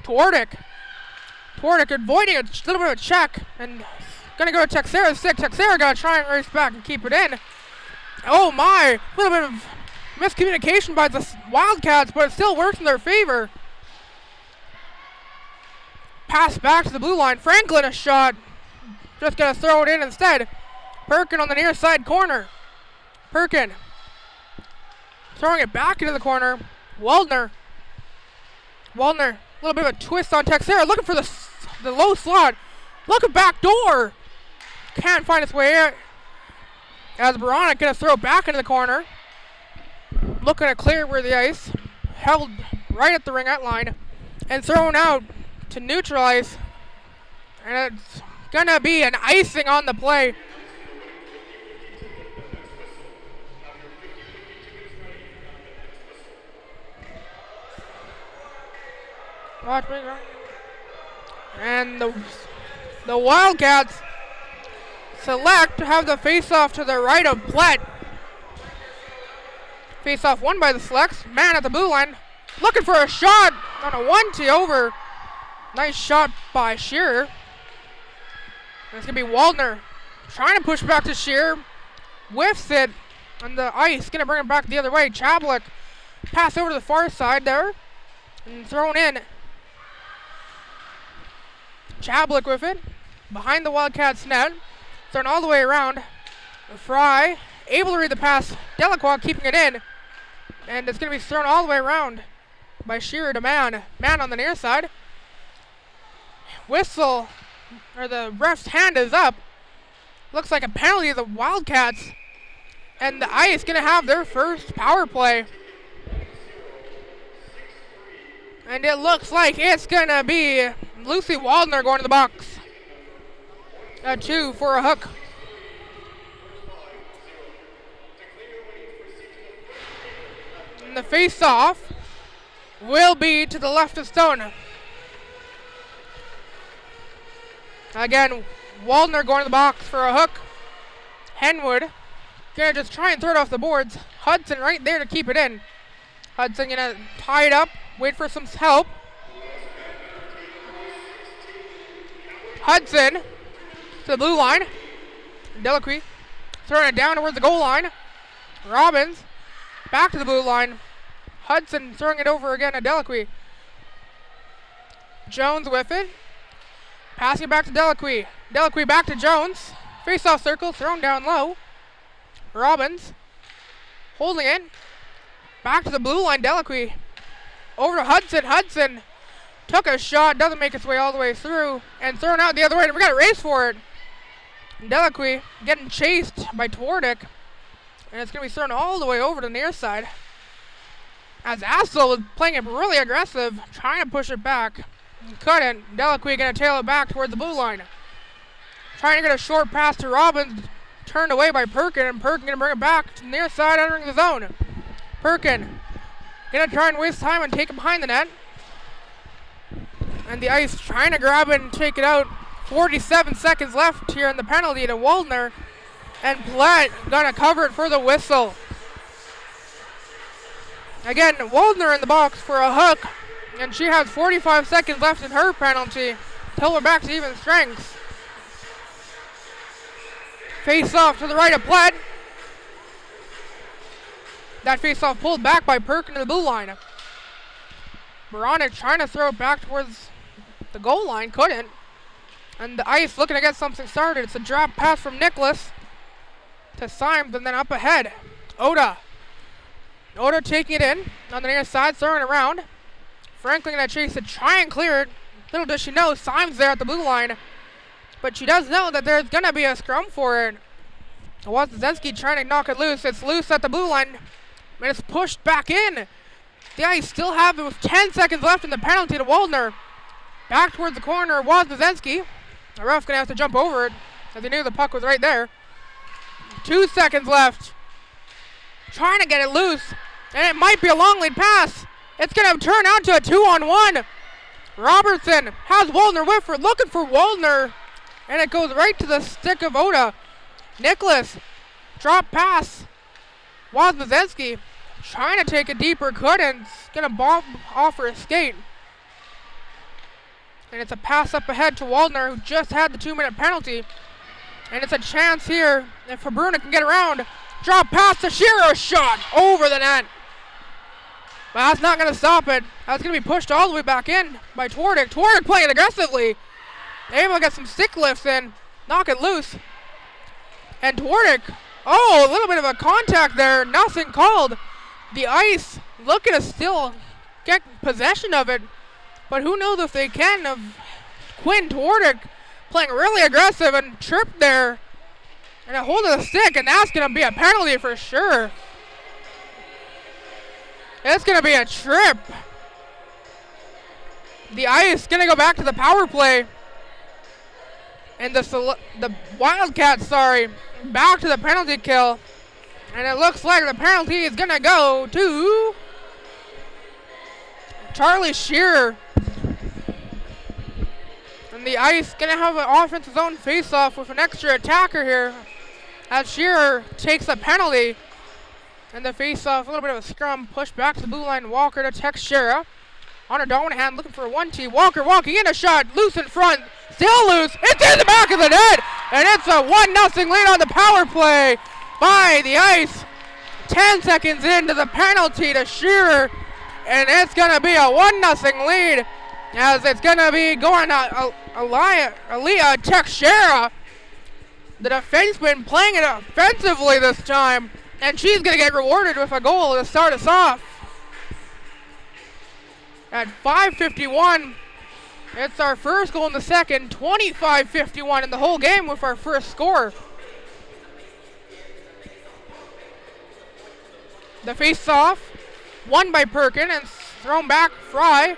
to Ordick. Avoiding a little bit of a check, and going to go to Teixeira's stick. Teixeira going to try and race back and keep it in. Oh my, a little bit of miscommunication by the Wildcats, but it still works in their favor. Pass back to the blue line. Franklin a shot. Just going to throw it in instead. Perkin on the near side corner. Perkin throwing it back into the corner. Waldner, a little bit of a twist on Texera, looking for the low slot. Looking back door. Can't find its way out. As Baronic going to throw it back into the corner. Looking to clear where the ice. Held right at the ringette line. And thrown out to neutralize. And it's going to be an icing on the play. And the Wildcats select to have the face-off to the right of Plett. Face-off won by the Selects. Man at the blue line. Looking for a shot on a 1-2 over. Nice shot by Shearer. That's going to be Waldner trying to push back to Shearer. Whiffs it on the ice. Going to bring it back the other way. Chablik pass over to the far side there. And thrown in. Chablik with it. Behind the Wildcats net. Thrown all the way around. Fry able to read the pass. Delacroix keeping it in. And it's going to be thrown all the way around by Shearer to Man. Man on the near side. Whistle, or the ref's hand is up. Looks like a penalty of the Wildcats. And the Ice going to have their first power play. And it looks like it's going to be Lucy Waldner going to the box. A 2 for a hook. And the face-off will be to the left of Stone. Again, Waldner going to the box for a hook. Henwood gonna just try and throw it off the boards. Hudson right there to keep it in. Hudson gonna tie it up, wait for some help. Hudson to the blue line. Delacroix throwing it down towards the goal line. Robbins back to the blue line. Hudson throwing it over again to Delacroix. Jones with it. Passing it back to Delacroix. Delacroix back to Jones. Face-off circle, thrown down low. Robbins holding it. Back to the blue line, Delacroix. Over to Hudson. Hudson took a shot, doesn't make its way all the way through, and thrown out the other way. We got a race for it. Delacroix getting chased by Twardick. And it's going to be thrown all the way over to the near side. As Assel was playing it really aggressive, trying to push it back. Couldn't. Delacroix going to tail it back towards the blue line. Trying to get a short pass to Robbins. Turned away by Perkin, and Perkin going to bring it back to the near side entering the zone. Perkin going to try and waste time and take it behind the net. And the Ice trying to grab it and take it out. 47 seconds left here in the penalty to Waldner. And Platt going to cover it for the whistle. Again, Waldner in the box for a hook. And she has 45 seconds left in her penalty till we're back to even strength. Face off to the right of Platt. That face off pulled back by Perkin to the blue line. Moronic trying to throw it back towards the goal line, couldn't. And the Ice looking to get something started. It's a drop pass from Nicholas to Symes, and then up ahead. Oda taking it in on the near side, throwing it around. Franklin gonna chase it, try and clear it. Little does she know, Symes there at the blue line. But she does know that there's gonna be a scrum for it. Wozniacki trying to knock it loose. It's loose at the blue line. And it's pushed back in. The Ice still have it with 10 seconds left in the penalty to Waldner. Back towards the corner, Wozniacki. The ref gonna have to jump over it, as he knew the puck was right there. 2 seconds left. Trying to get it loose. And it might be a long lead pass. It's going to turn out to a 2-on-1. Robertson has Waldner Whitford looking for Waldner. And it goes right to the stick of Oda. Nicholas, drop pass. Wozniacki trying to take it deeper, couldn't. Going to bomb off her skate. And it's a pass up ahead to Waldner, who just had the 2-minute penalty. And it's a chance here if Fabruna can get around. Drop pass to Shearer, shot over the net. But that's not going to stop it. That's going to be pushed all the way back in by Twardick. Twardick playing aggressively. Able to get some stick lifts in. Knock it loose. And Twardick, a little bit of a contact there. Nothing called. The Ice looking to still get possession of it. But who knows if they can, of Quinn Twardick playing really aggressive and tripped there. And a hold of the stick, and that's going to be a penalty for sure. It's going to be a trip. The Ice going to go back to the power play. And the Wildcats, back to the penalty kill. And it looks like the penalty is going to go to Charlie Shearer. And the Ice going to have an offensive zone face-off with an extra attacker here. As Shearer takes a penalty. And the face-off, a little bit of a scrum, push back to the blue line. Walker to Texera. On a dominant hand, looking for a 1-2. Walker walking in a shot, loose in front, still loose. It's in the back of the net, and it's a 1-0 lead on the power play by the Ice. 10 seconds into the penalty to Shearer, and it's going to be a 1-0 lead as it's going to be going to Aaliyah Texera. The defenseman playing it offensively this time. And she's going to get rewarded with a goal to start us off. At 5:51, it's our first goal in the second. 25-51 in the whole game with our first score. The face-off, won by Perkin and thrown back Fry.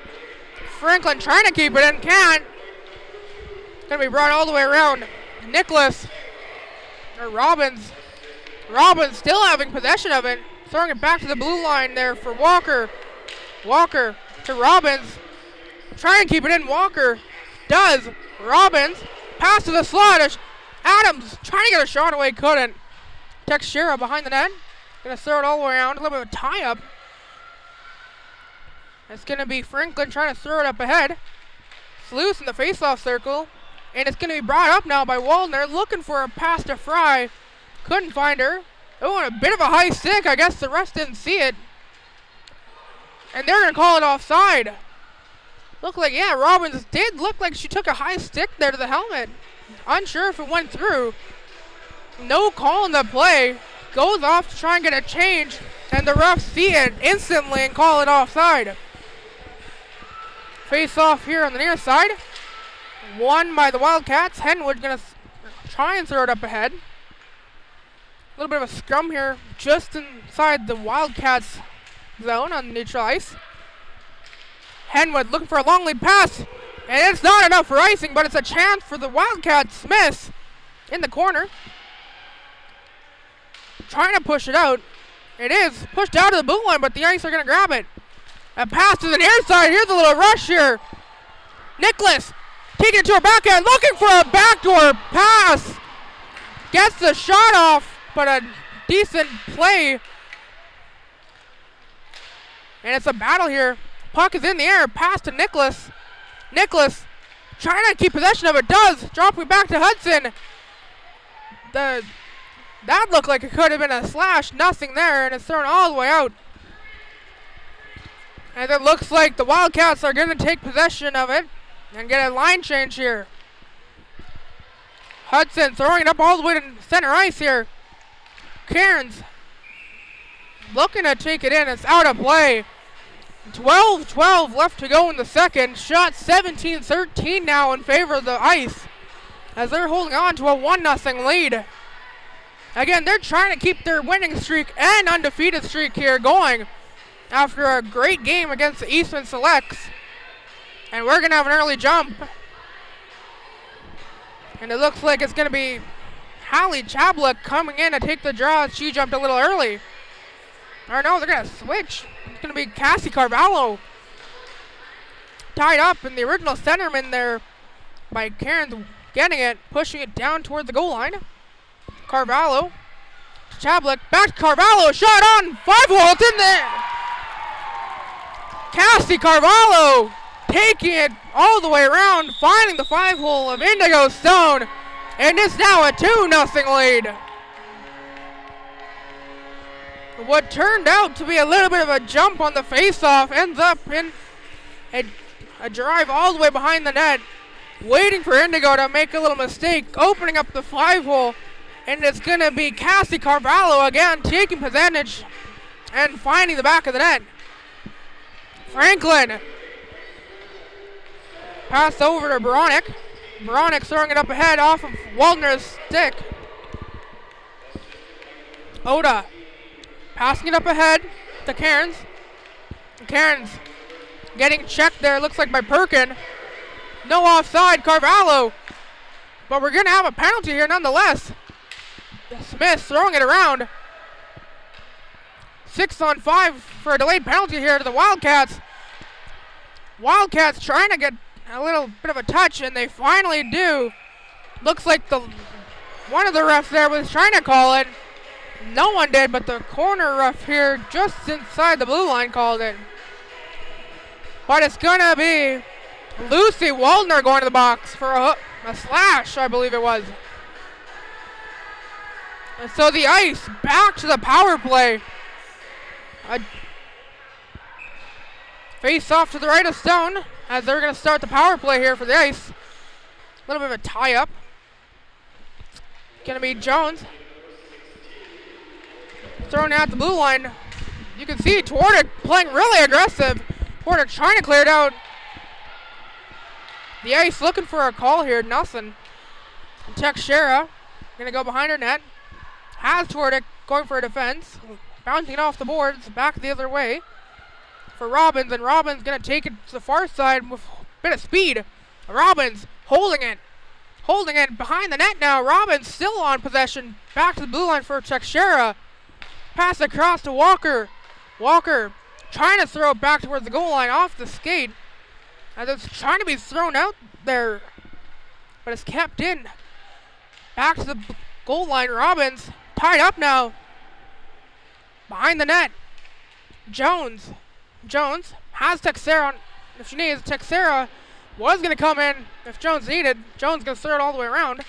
Franklin trying to keep it in, can't. Going to be brought all the way around. Robbins still having possession of it. Throwing it back to the blue line there for Walker. Walker to Robbins. Trying to keep it in. Walker does. Robbins. Pass to the slot. Adams trying to get a shot away. Couldn't. Texera behind the net. Going to throw it all the way around. A little bit of a tie-up. It's going to be Franklin trying to throw it up ahead. It's loose in the face-off circle. And it's going to be brought up now by Waldner. Looking for a pass to Fry. Couldn't find her. Oh, and a bit of a high stick. I guess the rest didn't see it. And they're going to call it offside. Robbins did look like she took a high stick there to the helmet. Unsure if it went through. No call in the play. Goes off to try and get a change. And the refs see it instantly and call it offside. Face off here on the near side. Won by the Wildcats. Henwood going to try and throw it up ahead. A little bit of a scrum here just inside the Wildcats zone on neutral ice. Henwood looking for a long lead pass. And it's not enough for icing, but it's a chance for the Wildcats. Smith in the corner. Trying to push it out. It is pushed out of the blue line, but the Ice are going to grab it. A pass to the near side. Here's a little rush here. Nicholas taking it to her backhand, looking for a backdoor pass. Gets the shot off, but a decent play. And it's a battle here. Puck is in the air. Pass to Nicholas. Nicholas trying to keep possession of it. Does. Dropping back to Hudson. That looked like it could have been a slash. Nothing there, and it's thrown all the way out. And it looks like the Wildcats are going to take possession of it and get a line change here. Hudson throwing it up all the way to center ice here. Cairns looking to take it in. It's out of play. 12-12 left to go in the second. Shot 17-13 now in favor of the Ice as they're holding on to a 1-0 lead. Again, they're trying to keep their winning streak and undefeated streak here going after a great game against the Eastman Selects. And we're going to have an early jump. And it looks like it's going to be Hallie Chablik coming in to take the draw. She jumped a little early. Or no, they're going to switch. It's going to be Cassie Carvalho. Tied up in the original centerman there by Karen getting it, pushing it down toward the goal line. Carvalho. Chablik. Back to Carvalho. Shot on. 5-hole. It's in there. Cassie Carvalho taking it all the way around, finding the 5-hole of Indigo Stone. And it's now a 2-0 lead. what turned out to be a little bit of a jump on the face-off ends up in a drive all the way behind the net, waiting for Indigo to make a little mistake, opening up the 5-hole, and it's going to be Cassie Carvalho again taking advantage and finding the back of the net. Franklin pass over to Boronik. Boronik throwing it up ahead off of Waldner's stick. Oda passing it up ahead to Cairns. Cairns getting checked there, looks like by Perkin. No offside, Carvalho. But we're going to have a penalty here nonetheless. Smith throwing it around. 6-on-5 for a delayed penalty here to the Wildcats. Wildcats trying to get a little bit of a touch, and they finally do. Looks like one of the refs there was trying to call it. No one did, but the corner ref here just inside the blue line called it. But it's going to be Lucy Waldner going to the box for a slash, I believe it was. And so the Ice back to the power play. Face off to the right of Stone as they're going to start the power play here for the Ice. A little bit of a tie-up. Going to be Jones. Throwing out the blue line. You can see Twardick playing really aggressive. Twardick trying to clear it out. The Ice looking for a call here. Nothing. Teixeira going to go behind her net. Has Twardick going for a defense. Bouncing it off the boards. Back the other way for Robbins. And Robbins going to take it to the far side with a bit of speed. Robbins holding it. Holding it behind the net now. Robbins still on possession. Back to the blue line for Teixeira. Pass across to Walker. Walker trying to throw it back towards the goal line off the skate. As it's trying to be thrown out there. But it's kept in. Back to the goal line. Robbins tied up now. Behind the net. Jones. Jones has Teixeira on if she needs. Teixeira was going to come in if Jones needed. Jones going to throw it all the way around.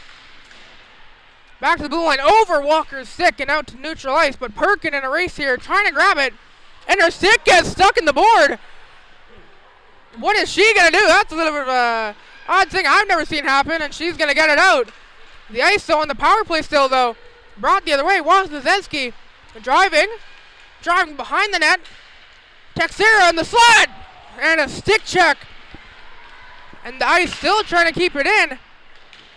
Back to the blue line, over Walker's stick and out to neutral ice, but Perkin in a race here, trying to grab it, and her stick gets stuck in the board. What is she going to do? That's a little bit of a odd thing I've never seen happen, and she's going to get it out. The Ice, though, on the power play still, though. Brought the other way, Wozniacki driving behind the net. Teixeira in the slot, and a stick check. And the Ice still trying to keep it in.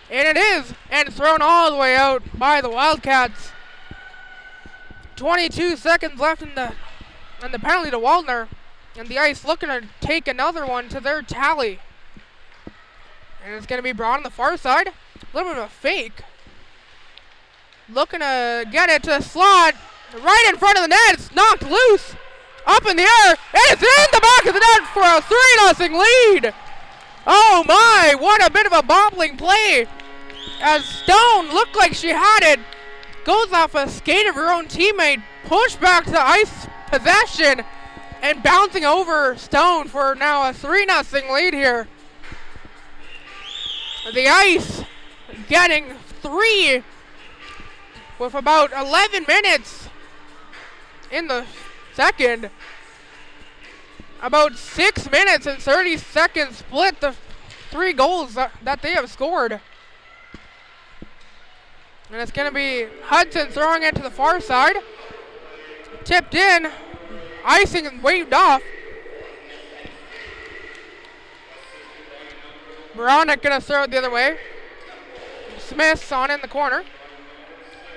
And it is, and thrown all the way out by the Wildcats. 22 seconds left in the penalty to Waldner. And the Ice looking to take another one to their tally. And it's going to be brought on the far side. A little bit of a fake. Looking to get it to the slot. Right in front of the net. It's knocked loose. Up in the air. And it's in the back of the net for a 3-0 lead. Oh my, what a bit of a bobbling play. As Stone looked like she had it. Goes off a skate of her own teammate. Pushed back to Ice possession. And bouncing over Stone for now a 3-0 lead here. The Ice getting 3 with about 11 minutes in the second. About 6 minutes and 30 seconds split the 3 goals that they have scored. And it's going to be Hudson throwing it to the far side. Tipped in. Icing and waved off. Boronik going to throw it the other way. Smith's on in the corner.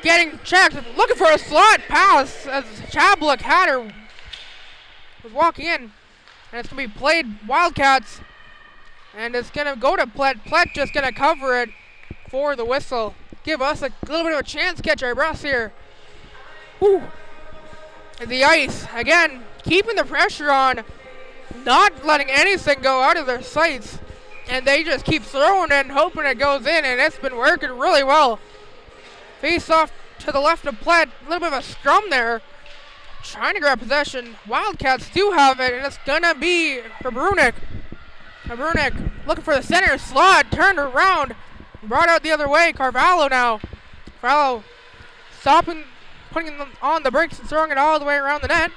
Getting checked. Looking for a slot pass as Chablik had her. Was walking in. And it's going to be played Wildcats. And it's going to go to Plett. Plett just going to cover it for the whistle. Give us a little bit of a chance to catch our breaths here. Whew. And the Ice, again, keeping the pressure on. Not letting anything go out of their sights. And they just keep throwing it and hoping it goes in. And it's been working really well. Face off to the left of Plett. A little bit of a scrum there. Trying to grab possession. Wildcats do have it, and it's gonna be for Brunick. Brunick looking for the center slot, turned around, brought out the other way. Carvalho now. Carvalho stopping putting them on the brakes and throwing it all the way around the net.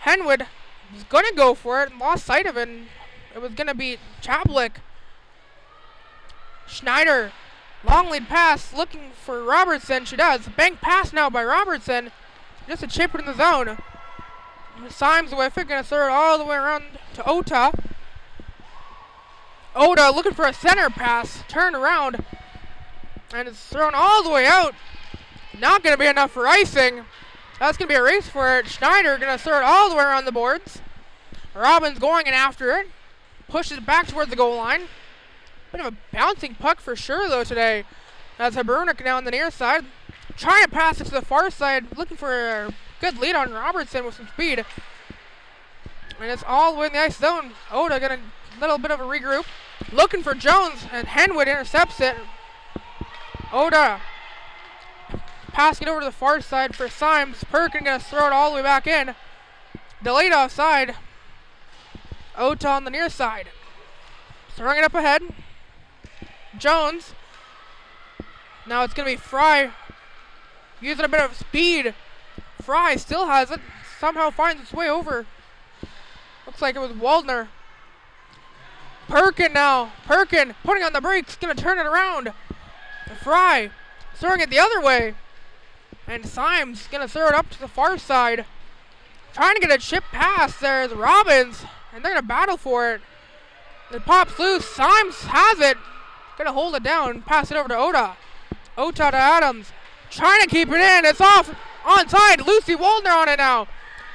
Henwood was going to go for it and lost sight of it. And it was going to be Chaplick. Schneider, long lead pass, looking for Robertson. She does. Bank pass now by Robertson. Just a chip in the zone. Symes with it, going to throw it all the way around to Ota. Ota looking for a center pass, turn around, and it's thrown all the way out. Not going to be enough for icing. That's going to be a race for it. Schneider going to throw it all the way around the boards. Robbins going in after it. Pushes it back towards the goal line. Bit of a bouncing puck for sure, though, today. That's Habrunik now on the near side. Trying to pass it to the far side. Looking for a good lead on Robertson with some speed. And it's all the way in the ice zone. Oda got a little bit of a regroup. Looking for Jones, and Henwood intercepts it. Oda passing it over to the far side for Symes. Perkin going to throw it all the way back in. Delayed offside. Ota on the near side. Throwing it up ahead. Jones. Now it's going to be Fry using a bit of speed. Fry still has it. Somehow finds its way over. Looks like it was Waldner. Perkin now. Perkin putting on the brakes. Going to turn it around. Fry throwing it the other way. And Symes going to throw it up to the far side. Trying to get a chip pass. There's Robbins. And they're going to battle for it. It pops loose. Symes has it. Going to hold it down. Pass it over to Ota. Ota to Adams. Trying to keep it in. It's off. Onside. Lucy Waldner on it now.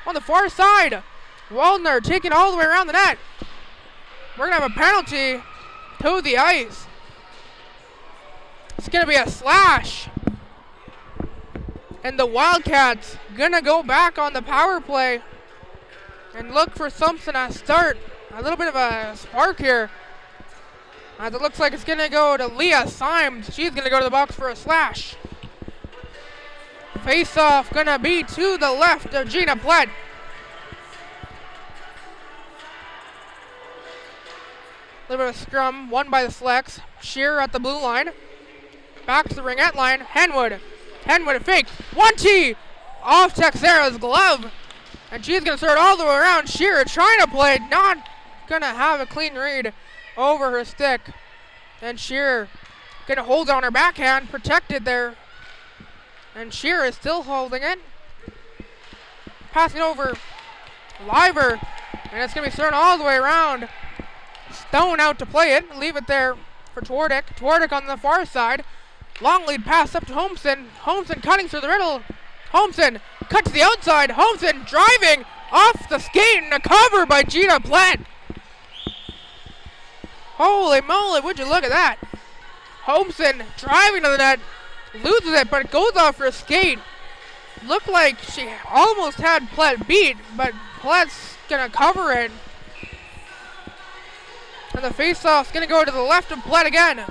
On the far side. Waldner taking all the way around the net. We're going to have a penalty to the ice. It's going to be a slash. And the Wildcats going to go back on the power play and look for something to start. A little bit of a spark here. As it looks like it's going to go to Leah Symes. She's going to go to the box for a slash. Face-off going to be to the left of Gina Plett. A little bit of scrum, won by the Selects. Shearer at the blue line. Back to the ringette line. Henwood. Henwood a fake. 1-T off Texera's glove. And she's going to throw it all the way around. Shearer trying to play. Not going to have a clean read over her stick. And Shearer going to hold on her backhand. Protected there. And Shearer is still holding it. Passing over. Liver. And it's going to be thrown all the way around. Stone out to play it. Leave it there for Twardick. Twardick on the far side. Long lead pass up to Holmson. Holmson cutting through the middle. Holmson cut to the outside. Holmson driving off the skate and a cover by Gina Plett. Holy moly, would you look at that. Holmson driving to the net. Loses it, but it goes off her skate. Looked like she almost had Plett beat, but Plett's going to cover it. And the face-off's going to go to the left of Plett again.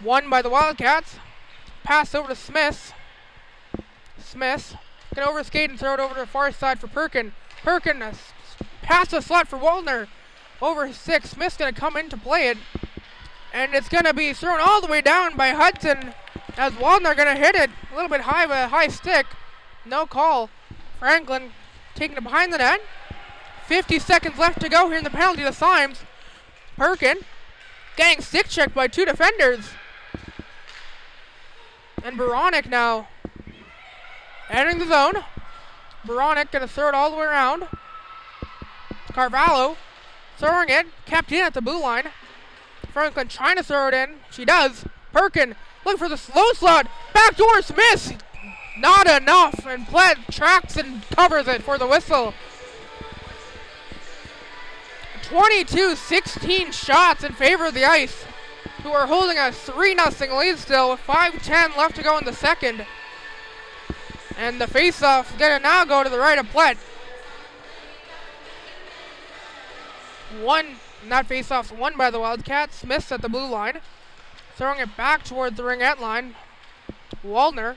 Won by the Wildcats. Pass over to Smith. Smith going to overskate and throw it over to the far side for Perkin. Perkin pass the slot for Waldner. Over 6. Smith's going to come in to play it. And it's going to be thrown all the way down by Hudson as Waldner going to hit it a little bit high with a high stick. No call. Franklin taking it behind the net. 50 seconds left to go here in the penalty to Symes. Perkin getting stick checked by 2 defenders. And Baronic now entering the zone. Baronic going to throw it all the way around. Carvalho throwing it. Kept in at the blue line. Franklin trying to throw it in. She does. Perkin looking for the slow slot. Backdoor Smith. Not enough. And Plett tracks and covers it for the whistle. 22-16 shots in favor of the Ice, who are holding a 3-0 lead still with 5:10 left to go in the second. And the face-off is going to now go to the right of Plett. That face-off's won by the Wildcats. Smith's at the blue line. Throwing it back towards the ringette line. Waldner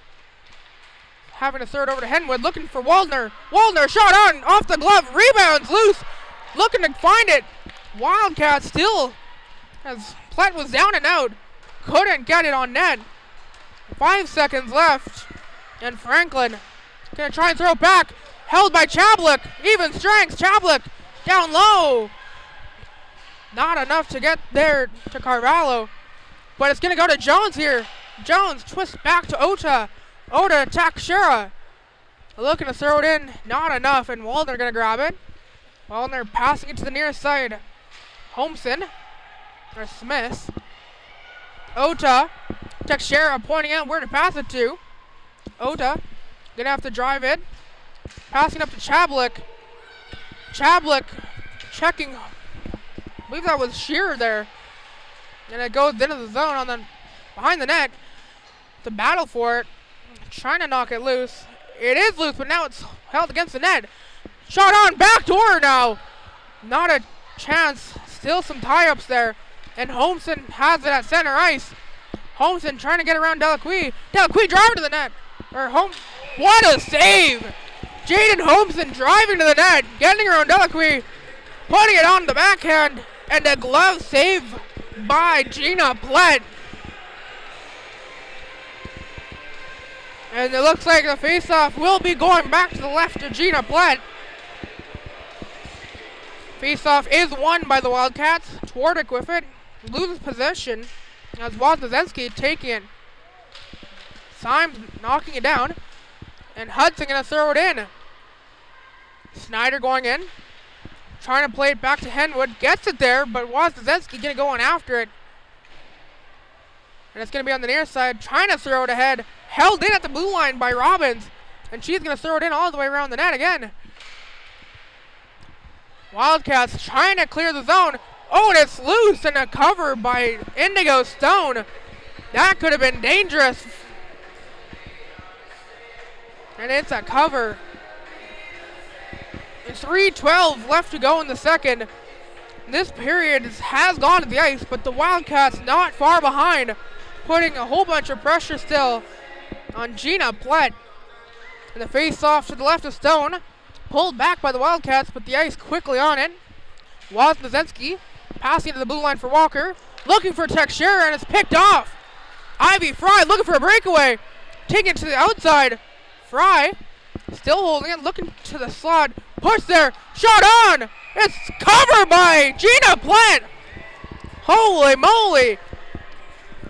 having to throw it over to Henwood, looking for Waldner. Waldner shot on, off the glove, rebounds loose. Looking to find it. Wildcats still, as Plett was down and out, couldn't get it on net. 5 seconds left. And Franklin gonna try and throw it back. Held by Chablik. Even strength. Chablik down low. Not enough to get there to Carvalho. But it's gonna go to Jones here. Jones twists back to Ota. Ota attacks Shura. Looking to throw it in. Not enough. And Waldner gonna grab it. Waldner passing it to the near side. Holmson. Or Smith. Ota. Teixeira pointing out where to pass it to. Ota gonna have to drive it. Passing up to Chablik. Chablik checking. I believe that was Shearer there. And it goes into the zone on the behind the net. It's a battle for it. Trying to knock it loose. It is loose, but now it's held against the net. Shot on, back door now. Not a chance. Still some tie-ups there. And Holmson has it at center ice. Holmson trying to get around Delacroix. Delacroix driving to the net. What a save! Jaden Holmson driving to the net, getting around Delacroix, putting it on the backhand, and a glove save by Gina Plett. And it looks like the faceoff will be going back to the left of Gina Plett. Faceoff is won by the Wildcats. Twardick with it, loses possession as Wozniacki taking it. Symes knocking it down. And Hudson gonna throw it in. Snyder going in. Trying to play it back to Henwood. Gets it there, but Wozniacki gonna go on after it. And it's gonna be on the near side. Trying to throw it ahead. Held in at the blue line by Robbins. And she's gonna throw it in all the way around the net again. Wildcats trying to clear the zone. Oh, and it's loose, and a cover by Indigo Stone. That could have been dangerous. And it's a cover. It's 3:12 left to go in the second. This period has gone to the ice, but the Wildcats not far behind, putting a whole bunch of pressure still on Gina Plett. And the face-off to the left of Stone, pulled back by the Wildcats, but the ice quickly on it. Wozniacki passing to the blue line for Walker, looking for Teixeira, and it's picked off. Ivy Fry looking for a breakaway, taking it to the outside. Fry still holding it, looking to the slot. Push there, shot on! It's covered by Gina Plett! Holy moly!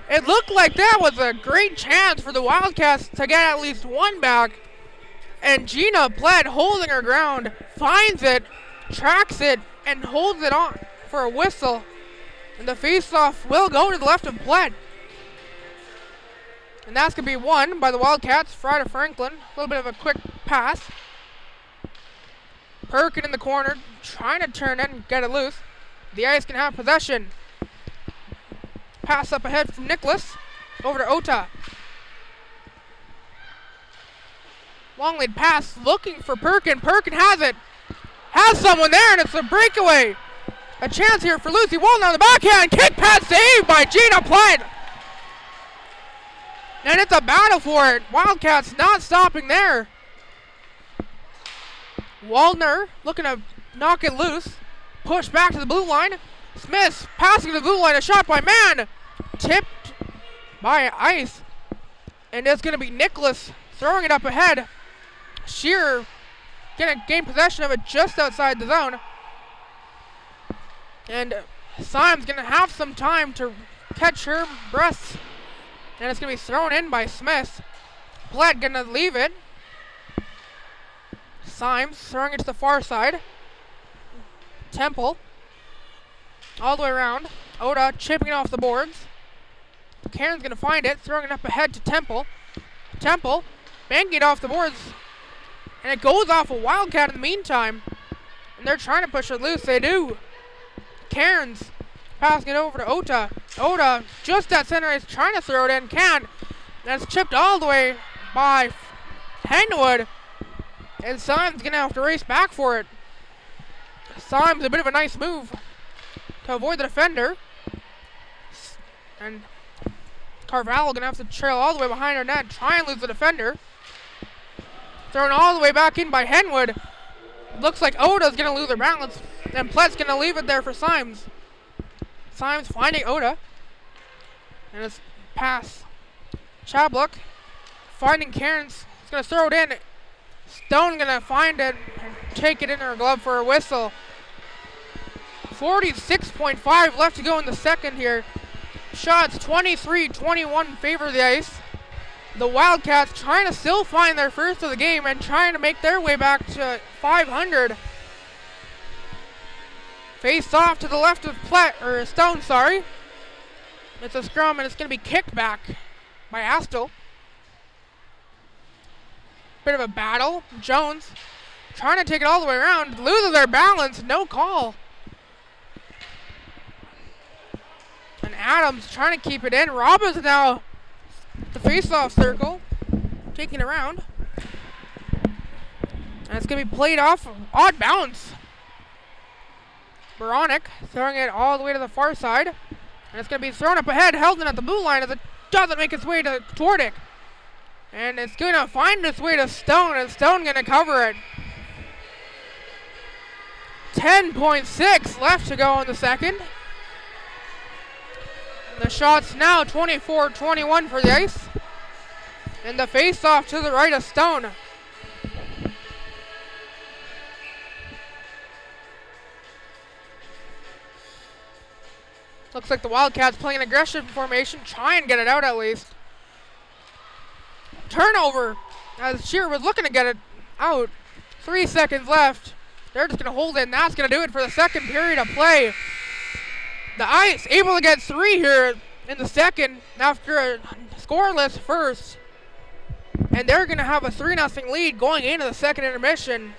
It looked like that was a great chance for the Wildcats to get at least one back. And Gina Plett holding her ground, finds it, tracks it, and holds it on for a whistle. And the face-off will go to the left of Plett. And that's going to be won by the Wildcats. Fry to Franklin. A little bit of a quick pass. Perkin in the corner, trying to turn it and get it loose. The Ice can have possession. Pass up ahead from Nicholas. Over to Ota. Long lead pass, looking for Perkin. Perkin has it. Has someone there, and it's a breakaway. A chance here for Lucy Walton on the backhand. Kick pass saved by Gina Plett. And it's a battle for it. Wildcats not stopping there. Waldner looking to knock it loose. Push back to the blue line. Smith passing to the blue line. A shot by Mann. Tipped by Ice. And it's going to be Nicholas throwing it up ahead. Shearer going to gain possession of it just outside the zone. And Symes going to have some time to catch her breath. And it's going to be thrown in by Smith. Plett going to leave it. Symes throwing it to the far side. Temple. All the way around. Oda chipping it off the boards. Karen's going to find it. Throwing it up ahead to Temple. Temple banking it off the boards. And it goes off a Wildcat in the meantime. And they're trying to push it loose. They do. Cairns passing it over to Ota. Ota just at center is trying to throw it in. Can. That's chipped all the way by Henwood. And Symes going to have to race back for it. Symes a bit of a nice move to avoid the defender. And Carvalho going to have to trail all the way behind her net. Try and lose the defender. Thrown all the way back in by Henwood. Looks like Oda's going to lose her balance. And Plett's going to leave it there for Symes. Symes finding Oda. And it's pass Chablock finding Cairns. He's going to throw it in. Stone going to find it and take it in her glove for a whistle. 46.5 left to go in the second here. Shots 23-21 in favor of the Ice. The Wildcats trying to still find their first of the game and trying to make their way back to 500. Face off to the left of Stone, sorry. It's a scrum and it's going to be kicked back by Astle. Bit of a battle. Jones trying to take it all the way around. Loses their balance. No call. And Adams trying to keep it in. Robbins now the face-off circle. Taking it around. And it's going to be played off. Odd bounce. Veronic throwing it all the way to the far side. And it's going to be thrown up ahead. Held in at the blue line as it doesn't make its way to Twardick. And it's going to find its way to Stone, and Stone going to cover it. 10.6 left to go in the second. And the shot's now 24-21 for the Ice. And the face-off to the right of Stone. Looks like the Wildcats playing an aggressive formation. Try and get it out at least. Turnover as Shearer was looking to get it out. 3 seconds left. They're just going to hold it, and that's going to do it for the second period of play. The Ice able to get 3 here in the second after a scoreless first. And they're going to have a 3-0 lead going into the second intermission.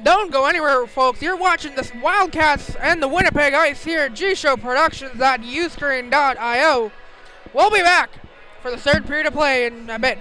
Don't go anywhere, folks. You're watching the Wildcats and the Winnipeg Ice here at G-Show Productions at Uscreen.io. We'll be back for the third period of play in a bit.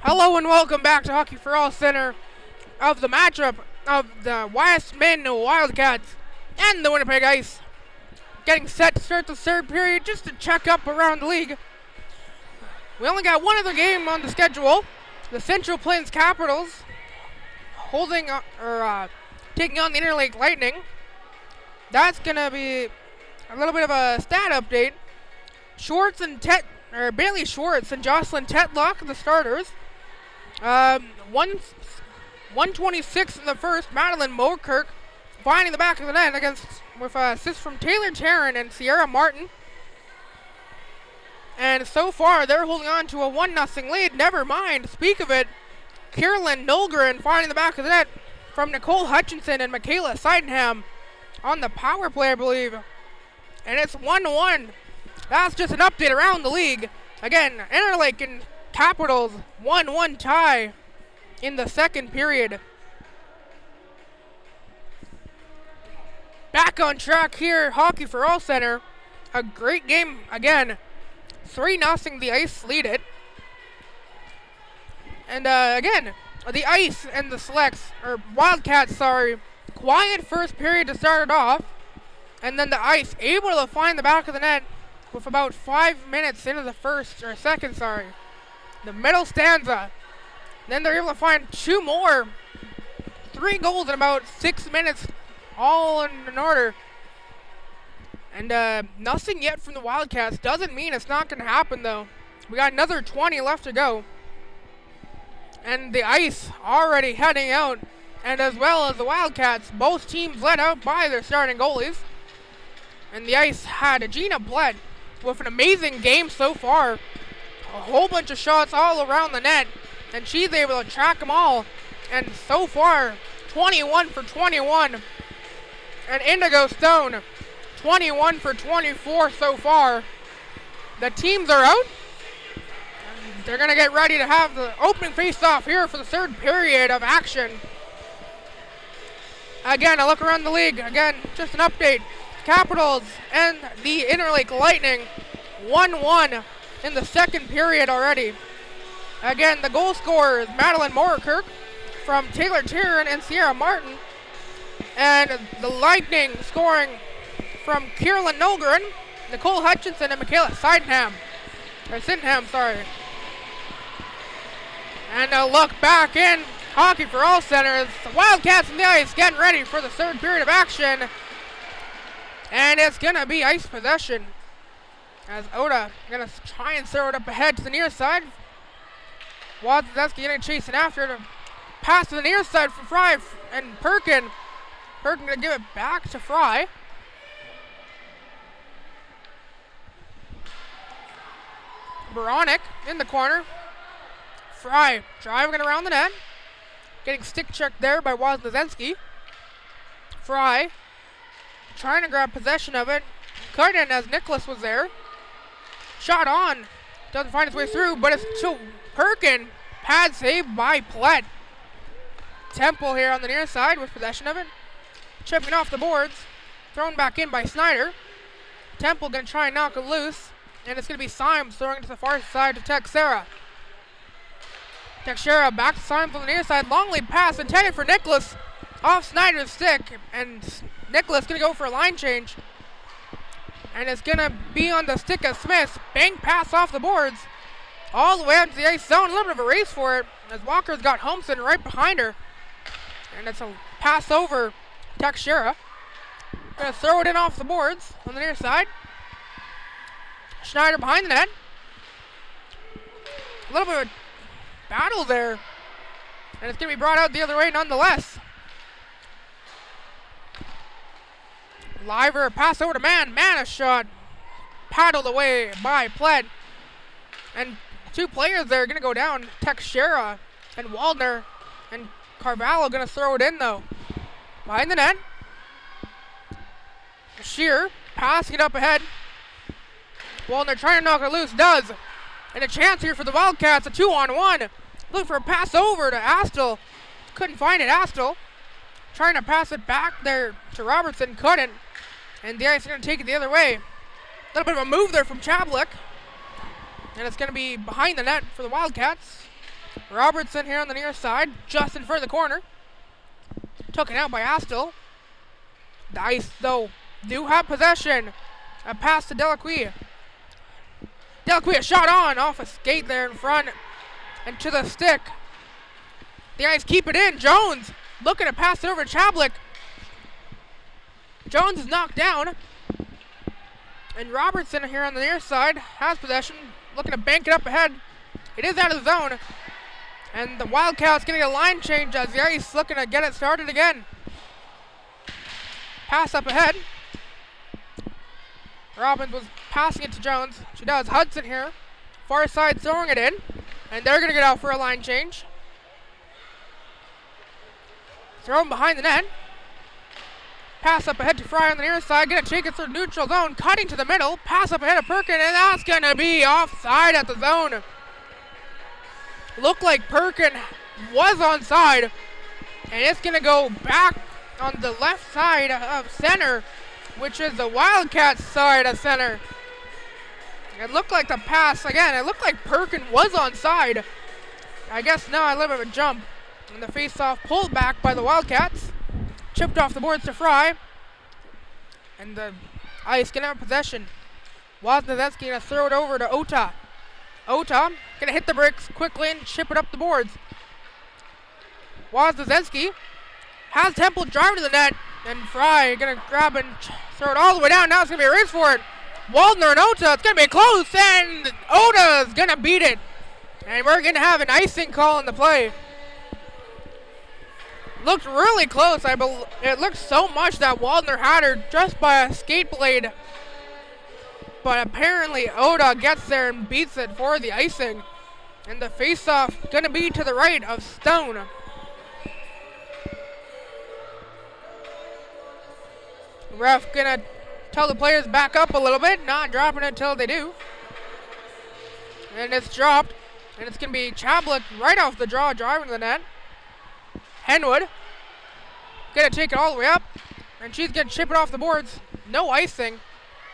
Hello and welcome back to Hockey for All Center of the matchup of the Westman Wildcats and the Winnipeg Ice. Getting set to start the third period just to check up around the league. We only got one other game on the schedule. The Central Plains Capitals taking on the Interlake Lightning. That's going to be a little bit of a stat update. Bailey Schwartz and Jocelyn Tetlock, the starters. 126 in the first. Madeline Mokirk finding the back of the net with assists from Taylor Tarrant and Sierra Martin. And so far, they're holding on to a 1-0 lead. Never mind. Speak of it, Kierlyn Nolgren finding the back of the net from Nicole Hutchinson and Michaela Sydenham on the power play, I believe. And it's 1-1. That's just an update around the league. Again, Interlake and Capitals 1-1 tie in the second period. Back on track here, Hockey for All Center. A great game again. 3-0, the Ice lead it. And again, the Ice and the Wildcats, quiet first period to start it off. And then the Ice able to find the back of the net with about 5 minutes into the second. The middle stanza. Then they're able to find 2 more. 3 goals in about 6 minutes, all in order. And nothing yet from the Wildcats. Doesn't mean it's not going to happen, though. We got another 20 left to go. And the Ice already heading out. And as well as the Wildcats, both teams led out by their starting goalies. And the Ice had Gina Blett with an amazing game so far. A whole bunch of shots all around the net. And she's able to track them all. And so far, 21 for 21. And Indigo Stone, 21 for 24 so far. The teams are out. And they're going to get ready to have the opening face-off here for the third period of action. Again, a look around the league. Again, just an update. Capitals and the Interlake Lightning 1-1 in the second period already. Again, the goal scorers Madeline Mokirk from Taylor Tarrant and Sierra Martin. And the Lightning scoring from Kierlyn Nolgren, Nicole Hutchinson, and Michaela Sydenham. And a look back in Hockey for All Center. The Wildcats and the Ice getting ready for the third period of action. And it's going to be Ice possession. As Oda going to try and throw it up ahead to the near side. Wadzewski going to chase it after to pass to the near side for Fry and Perkin. Perkin going to give it back to Fry. Baronic in the corner. Fry driving it around the net. Getting stick checked there by Wadzewski. Fry trying to grab possession of it. Cut in as Nicholas was there. Shot on. Doesn't find its way through, but it's to Perkin. Pad save by Plett. Temple here on the near side with possession of it. Chipping off the boards. Thrown back in by Snyder. Temple going to try and knock it loose. And it's going to be Symes throwing it to the far side to Texera. Texera back to Symes on the near side. Long lead pass intended for Nicholas. Off Snyder's stick. And Nicholas going to go for a line change. And it's going to be on the stick of Smith. Bang pass off the boards. All the way up to the ice zone. A little bit of a race for it. As Walker's got Holmson right behind her. And it's a pass over Texera. Going to throw it in off the boards on the near side. Schneider behind the net. A little bit of a battle there. And it's going to be brought out the other way nonetheless. Liver pass over to Man. Man a shot. Paddled away by Plett. And 2 players there are going to go down. Texera and Waldner. And Carvalho going to throw it in though. Behind the net. Shear passing it up ahead. Waldner trying to knock it loose. Does. And a chance here for the Wildcats. A 2-on-1. Looking for a pass over to Astle. Couldn't find it. Astle trying to pass it back there to Robertson. Couldn't. And the Ice are going to take it the other way. A little bit of a move there from Chablik. And it's going to be behind the net for the Wildcats. Robertson here on the near side, just in front of the corner. Taken out by Astle. The Ice, though, do have possession. A pass to Delacqua. Delacqua shot on off a skate there in front and to the stick. The Ice keep it in. Jones looking to pass it over to Chablik. Jones is knocked down. And Robertson here on the near side has possession, looking to bank it up ahead. It is out of the zone. And the Wildcats getting a line change as the Ice looking to get it started again. Pass up ahead. Robbins was passing it to Jones. She does. Hudson here. Far side throwing it in. And they're going to get out for a line change. Thrown behind the net. Pass up ahead to Fry on the near side. Going to take it through neutral zone. Cutting to the middle. Pass up ahead of Perkin. And that's going to be offside at the zone. Looked like Perkin was onside. And it's going to go back on the left side of center, which is the Wildcats side of center. It looked like the pass, again, it looked like Perkin was onside. I guess now a little bit of a jump. And the face-off pulled back by the Wildcats. Chipped off the boards to Fry. And the Ice gonna have possession. Woznezensky gonna throw it over to Ota. Ota gonna hit the bricks quickly and chip it up the boards. Woznezensky has Temple drive to the net. And Fry gonna grab and throw it all the way down. Now it's gonna be a race for it. Waldner and Ota, it's gonna be close, and Ota's gonna beat it. And we're gonna have an icing call in the play. Looked really close. It looked so much that Waldner had her just by a skate blade. But apparently Ota gets there and beats it for the icing. And the face-off gonna be to the right of Stone. Ref gonna tell the players back up a little bit, not dropping it till they do. And it's dropped, and it's gonna be Chablik right off the draw, driving to the net. Henwood gonna take it all the way up, and she's gonna chip it off the boards. No icing.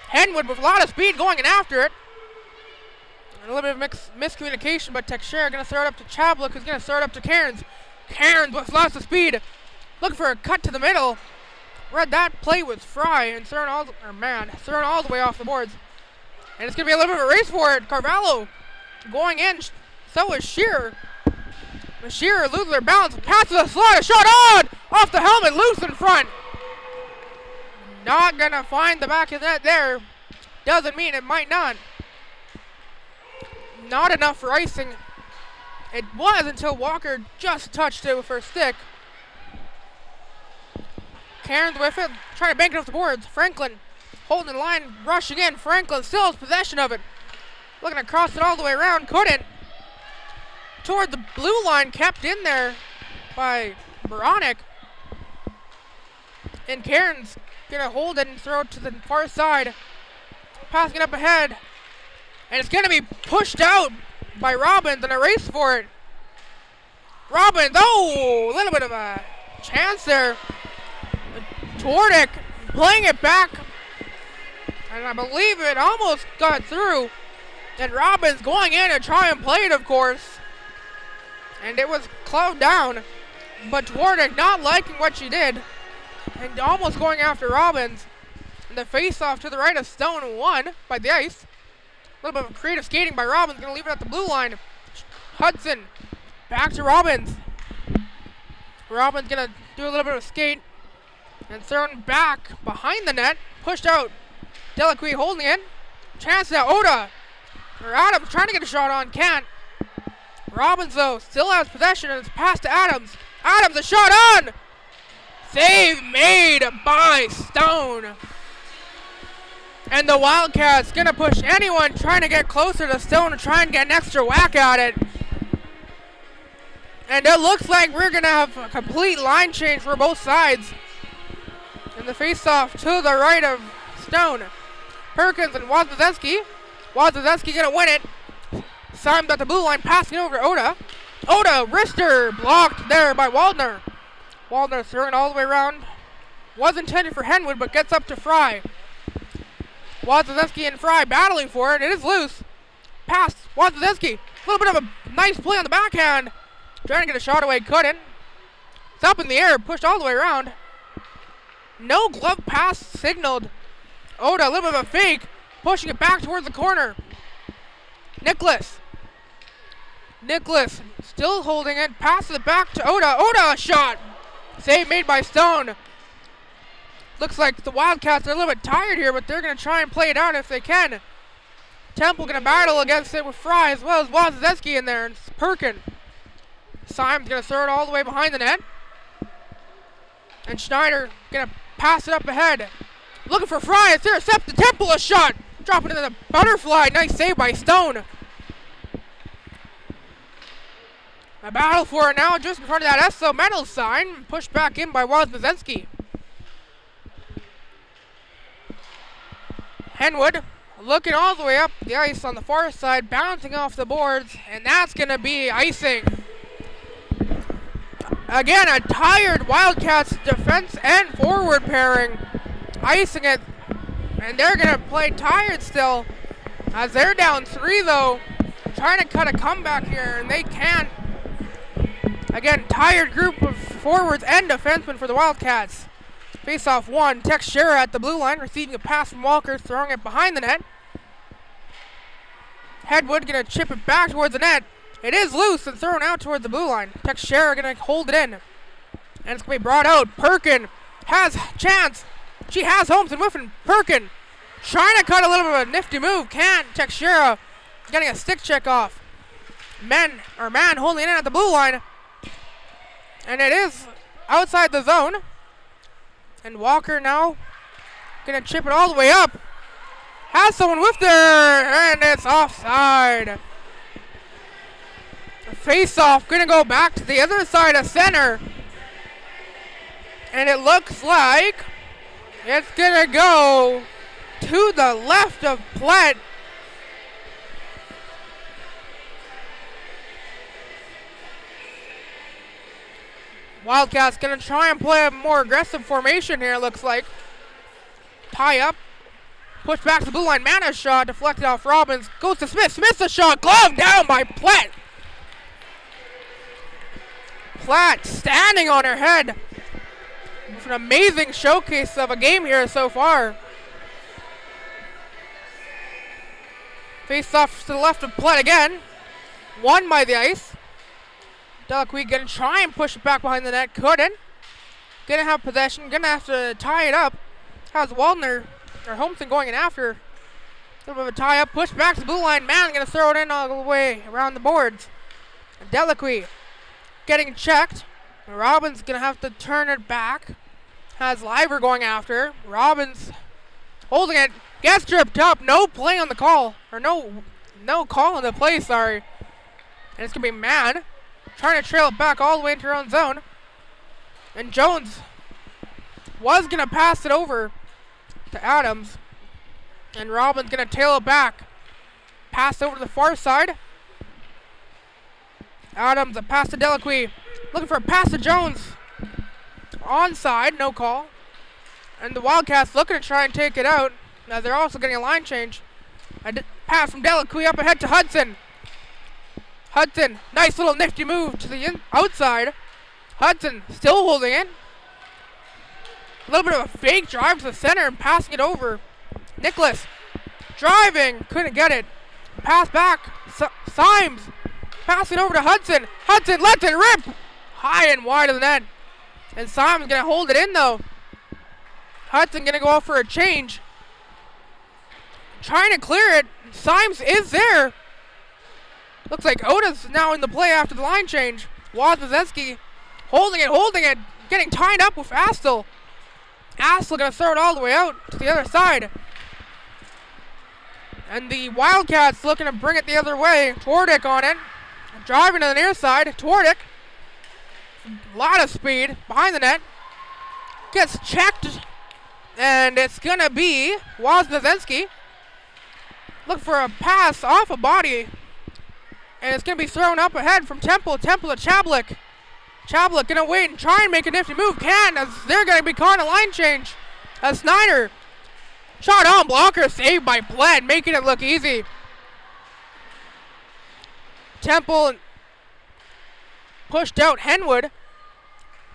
Henwood with a lot of speed going in after it. And a little bit of miscommunication, but Teixeira gonna throw it up to Chablik, who's gonna throw it up to Cairns. Cairns with lots of speed, looking for a cut to the middle. Read that play was Fry and thrown all the way off the boards. And it's going to be a little bit of a race for it. Carvalho going in. So is Shearer. The Shearer loses their balance. Passes a slot. A shot on! Off the helmet. Loose in front. Not going to find the back of the net there. Doesn't mean it might not. Not enough for icing. It was until Walker just touched it with her stick. Cairns with it, trying to bank it off the boards. Franklin holding the line, rushing in. Franklin still has possession of it. Looking to cross it all the way around, couldn't. Toward the blue line, kept in there by Moronic. And Cairns gonna hold it and throw it to the far side. Passing it up ahead. And it's gonna be pushed out by Robbins and a race for it. Robbins, oh, a little bit of a chance there. Twardick playing it back, and I believe it almost got through. And Robbins going in and try and play it, of course. And it was closed down, but Twardick not liking what she did and almost going after Robbins. And the face-off to the right of Stone won by the Ice. A little bit of creative skating by Robbins, going to leave it at the blue line. Hudson back to Robbins. Robbins going to do a little bit of skate. And thrown back behind the net. Pushed out. Delacqua holding it. Chance now. Ota. Or Adams trying to get a shot on. Can't. Robbins, though, still has possession. And it's passed to Adams. Adams, a shot on. Save made by Stone. And the Wildcats going to push anyone trying to get closer to Stone to try and get an extra whack at it. And it looks like we're going to have a complete line change for both sides. And the face-off to the right of Stone. Perkins and Woznezensky. Woznezensky going to win it. Simon at the blue line, passing over to Ota. Ota, wrister, blocked there by Waldner. Waldner throwing all the way around. Was intended for Henwood, but gets up to Fry. Woznezensky and Fry battling for it. It is loose. Pass. Woznezensky. A little bit of a nice play on the backhand. Trying to get a shot away, couldn't. It's up in the air, pushed all the way around. No glove pass signaled. Oda, a little bit of a fake, pushing it back towards the corner. Nicholas still holding it, passes it back to Oda. Oda, a shot! Save made by Stone. Looks like the Wildcats are a little bit tired here, but they're going to try and play it out if they can. Temple going to battle against it with Fry as well as Wazeski in there, and Perkin. Symes going to throw it all the way behind the net. And Schneider going to pass it up ahead. Looking for Fry, it's intercepted. Temple, a shot! Dropping into the butterfly, nice save by Stone. A battle for it now, just in front of that Esso medal sign. Pushed back in by Wazeski. Henwood looking all the way up the ice on the far side, bouncing off the boards, and that's going to be icing. Again, a tired Wildcats defense and forward pairing, icing it, and they're going to play tired still, as they're down 3 though, trying to cut a comeback here, and they can't. Again, tired group of forwards and defensemen for the Wildcats. Face-off 1, Teixeira at the blue line, receiving a pass from Walker, throwing it behind the net. Hedwood going to chip it back towards the net. It is loose and thrown out towards the blue line. Teixeira going to hold it in. And it's going to be brought out. Perkin has chance. She has Holmesson whiffing. Perkin trying to cut a little bit of a nifty move. Can't. Teixeira getting a stick check off. Man holding it in at the blue line. And it is outside the zone. And Walker now going to chip it all the way up. Has someone with there, and it's offside. Face-off going to go back to the other side of center. And it looks like it's going to go to the left of Plett. Wildcats going to try and play a more aggressive formation here, looks like. Tie up. Push back to the blue line. Mana's shot deflected off Robbins. Goes to Smith. Smith's a shot. Glove down by Plett. Plett standing on her head. It's an amazing showcase of a game here so far. Face off to the left of Plett again. Won by the ice. Delacque gonna try and push it back behind the net. Couldn't. Gonna have possession. Gonna have to tie it up. How's Waldner or Holmesson going in after? A little bit of a tie up. Push back to the blue line. Man gonna throw it in all the way around the boards. Delacque getting checked. Robbins gonna have to turn it back. Has Liver going after. Robbins holding it. Gets tripped up. No play on the call. Or no call on the play, sorry. And it's gonna be Man trying to trail it back all the way into her own zone. And Jones was going to pass it over to Adams. And Robbins going to tail it back. Pass over to the far side. Adams, a pass to Delacque. Looking for a pass to Jones. Onside, no call. And the Wildcats looking to try and take it out. Now they're also getting a line change. A pass from Delacque up ahead to Hudson. Hudson, nice little nifty move to the outside. Hudson still holding it. A little bit of a fake drive to the center and passing it over. Nicholas driving, couldn't get it. Pass back, Symes passing over to Hudson. Hudson lets it rip high and wide of the net. And Symes gonna hold it in though. Hudson gonna go out for a change. Trying to clear it. Symes is there. Looks like Oda's now in the play after the line change. Wazeski holding it, getting tied up with Astle. Astle gonna throw it all the way out to the other side. And the Wildcats looking to bring it the other way. Twardick on it. Driving to the near side. Twardick. A lot of speed behind the net. Gets checked. And it's gonna be Wazeski. Looking for a pass off a body. And it's going to be thrown up ahead from Temple. Temple to Chablik. Chablik going to wait and try and make a nifty move. As they're going to be calling a line change. As Snyder. Shot on blocker. Saved by Plett. Making it look easy. Temple Pushed out Henwood.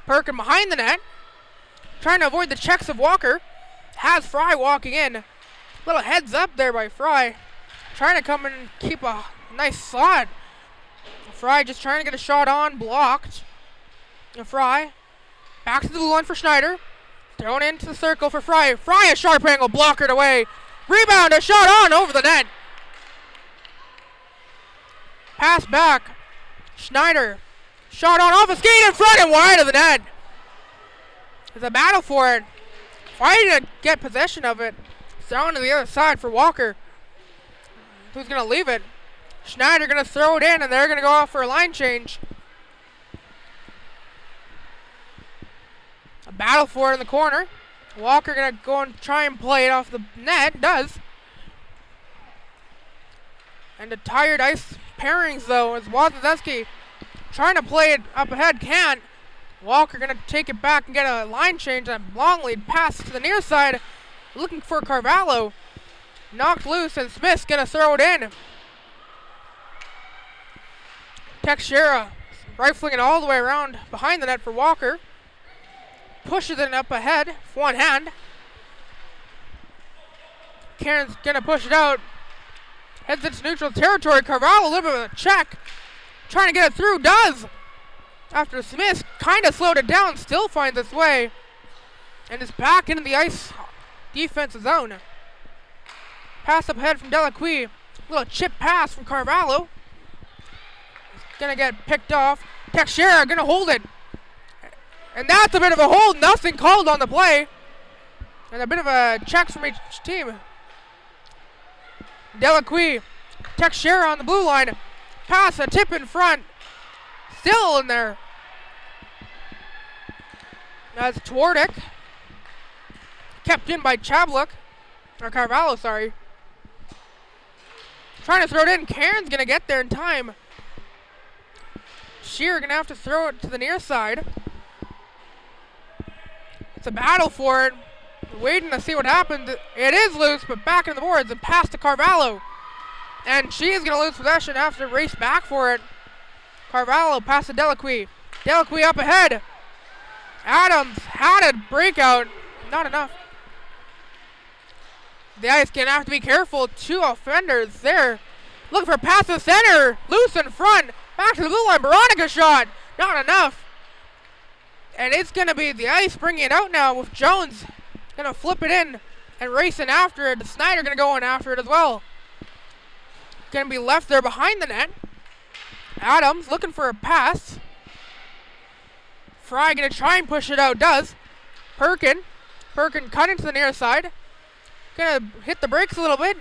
Perkin behind the net. Trying to avoid the checks of Walker. Has Fry walking in. Little heads up there by Fry. Trying to come in and keep a nice slot. Fry just trying to get a shot on. Blocked. And Fry. Back to the blue line for Schneider. Thrown into the circle for Fry. Fry a sharp angle. Blockered away. Rebound. A shot on over the net. Pass back. Schneider. Shot on off a skate in front and wide of the net. There's a battle for it. Fighting to get possession of it. Thrown to the other side for Walker. Who's going to leave it? Schneider going to throw it in, and they're going to go off for a line change. A battle for it in the corner. Walker going to go and try and play it off the net. Does. And the tired ice pairings, though, as Wozniacki trying to play it up ahead. Can't. Walker going to take it back and get a line change. A long lead pass to the near side. Looking for Carvalho. Knocked loose, and Smith's going to throw it in. Teixeira rifling it all the way around behind the net for Walker. Pushes it up ahead with one hand. Karen's going to push it out. Heads into neutral territory. Carvalho, a little bit of a check. Trying to get it through. Does. After Smith kind of slowed it down. Still finds its way. And is back into the ice defensive zone. Pass up ahead from Delacqui. Little chip pass from Carvalho. It's going to get picked off. Teixeira going to hold it. And that's a bit of a hold. Nothing called on the play. And a bit of a check from each team. Delacqui. Teixeira on the blue line. Pass, a tip in front. Still in there. That's Twardick. Kept in by Chabluk. Or Carvalho, sorry. Trying to throw it in. Karen's going to get there in time. Shearer going to have to throw it to the near side. It's a battle for it. Waiting to see what happens. It is loose, but back in the boards and pass to Carvalho. And she is going to lose possession after race back for it. Carvalho pass to Delacqui. Delacqui up ahead. Adams had a breakout. Not enough. The ice going to have to be careful. Two offenders there. Looking for a pass to the center. Loose in front. Back to the blue line. Veronica shot. Not enough. And it's going to be the ice bringing it out now with Jones going to flip it in and racing after it. Snyder going to go in after it as well. Going to be left there behind the net. Adams looking for a pass. Fry going to try and push it out. Does. Perkin cut into the near side. Going to hit the brakes a little bit.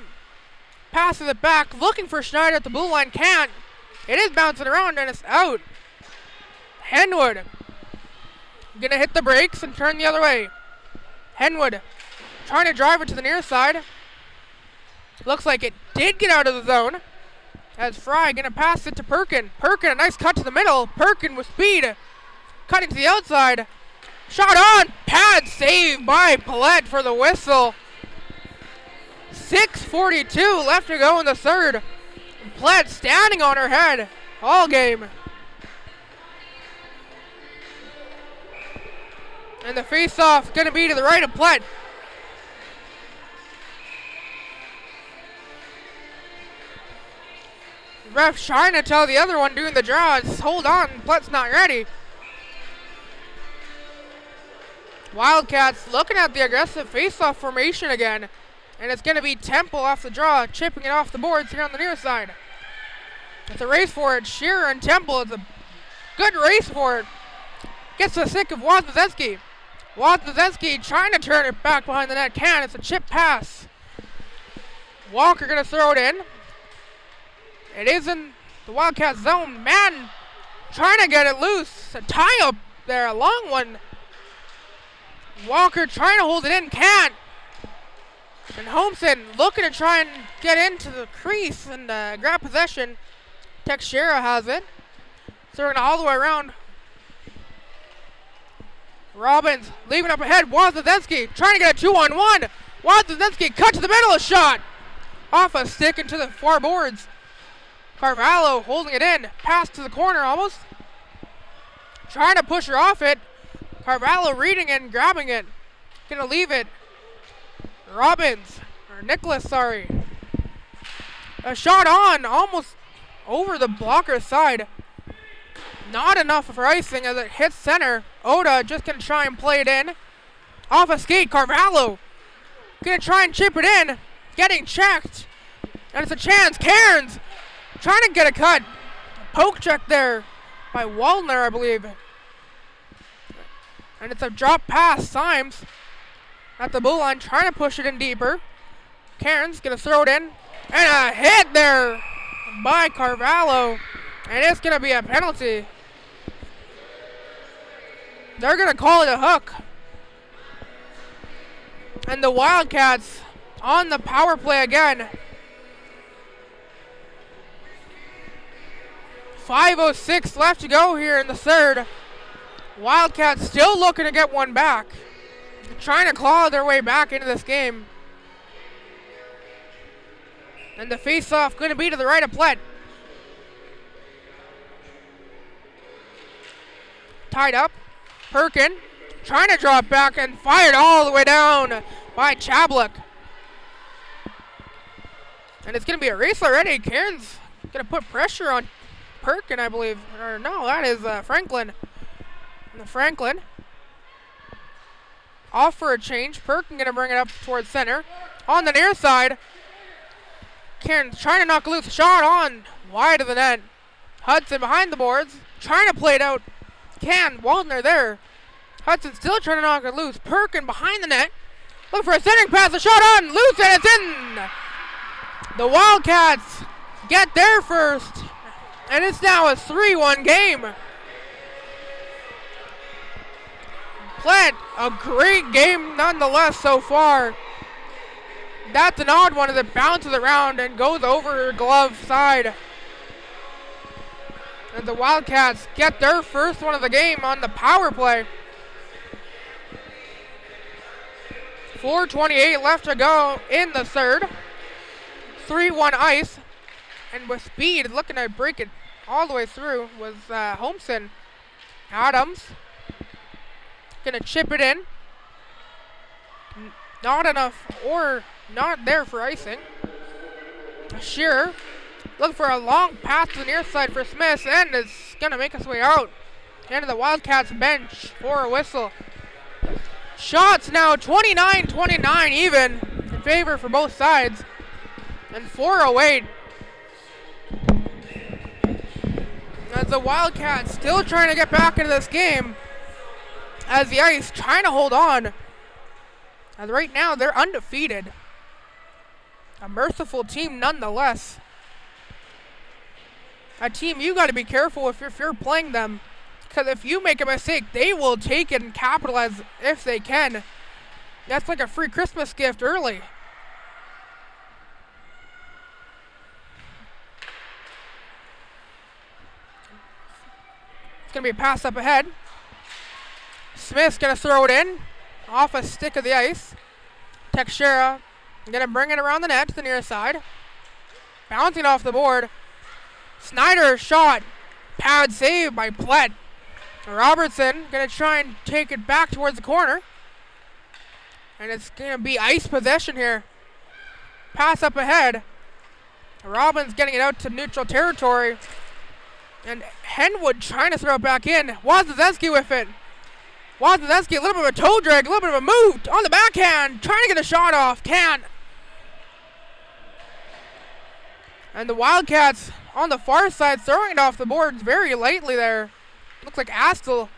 Passes it back. Looking for Schneider at the blue line. Can't. It is bouncing around and it's out. Henwood. Going to hit the brakes and turn the other way. Henwood trying to drive it to the near side. Looks like it did get out of the zone. As Fry going to pass it to Perkin. Perkin, a nice cut to the middle. Perkin with speed. Cutting to the outside. Shot on. Pad save by Paulette for the whistle. 6:42 left to go in the third. Paulette standing on her head all game. And the face-off going to be to the right of Paulette. Ref trying to tell the other one doing the draws, hold on, Plet's not ready. Wildcats looking at the aggressive face-off formation again. And it's going to be Temple off the draw, chipping it off the boards here on the near side. It's a race for it. Shearer and Temple, it's a good race for it. Gets the stick of Wozniacki. Wozniacki trying to turn it back behind the net. Can. It's a chip pass. Walker going to throw it in. It is in the Wildcat zone. Man trying to get it loose. A tie up there, a long one. Walker trying to hold it in. Can't. And Holmson looking to try and get into the crease and grab possession. Teixeira has it. Throwing it all the way around. Robbins leaving up ahead. Wozniacki trying to get a 2-on-1. Wozniacki cut to the middle. A shot. Off a stick into the far boards. Carvalho holding it in. Pass to the corner almost. trying to push her off it. Carvalho reading it and grabbing it. Gonna leave it. Nicholas, sorry. A shot on, almost over the blocker's side. Not enough for icing as it hits center. Oda just gonna try and play it in. Off a skate, Carvalho. Gonna try and chip it in. Getting checked. And it's a chance. Cairns trying to get a cut. Poke check there by Waldner, I believe. And it's a drop pass. Symes at the blue line trying to push it in deeper. Cairns gonna throw it in. And a hit there by Carvalho. And it's gonna be a penalty. They're gonna call it a hook. And the Wildcats on the power play again. 5:06 left to go here in the third. Wildcats still looking to get one back. Trying to claw their way back into this game. And the face-off going to be to the right of Plett. Tied up. Perkin trying to drop back and fired all the way down by Chablik. And it's going to be a race already. Cairns going to put pressure on Perkin, I believe. Or no, that is Franklin. Franklin off for a change. Perkin going to bring it up towards center. On the near side. Cairns trying to knock loose. Shot on wide of the net. Hudson behind the boards. Trying to play it out. Waldner there. Hudson still trying to knock it loose. Perkin behind the net. Look for a centering pass. A shot on. Loose and it's in. The Wildcats get there first. And it's now a 3-1 game. Plett, a great game nonetheless so far. That's an odd one as it bounces around and goes over her glove side. And the Wildcats get their first one of the game on the power play. 4:28 left to go in the third. 3-1 ice. And with speed, looking to break it all the way through was Holmson. Adams gonna chip it in. Not enough or not there for icing. Shearer look for a long pass to the near side for Smith, and it's gonna make its way out into the Wildcats bench for a whistle. Shots now 29-29 even in favor for both sides. And 4:08 as the Wildcats still trying to get back into this game as the Ice trying to hold on. As right now they're undefeated. A merciful team nonetheless. A team you got to be careful if you're playing them. Because if you make a mistake, they will take it and capitalize if they can. That's like a free Christmas gift early. It's going to be a pass up ahead. Smith's going to throw it in. Off a stick of the ice. Teixeira going to bring it around the net to the near side. Bouncing off the board. Snyder shot. Pad save by Plett. Robertson going to try and take it back towards the corner. And it's going to be Ice possession here. Pass up ahead. Robbins getting it out to neutral territory. And Henwood trying to throw it back in. Wazezinski with it. Wazezinski, a little bit of a toe drag, a little bit of a move on the backhand. Trying to get a shot off. Can't. And the Wildcats on the far side throwing it off the boards very lightly there. Looks like Astle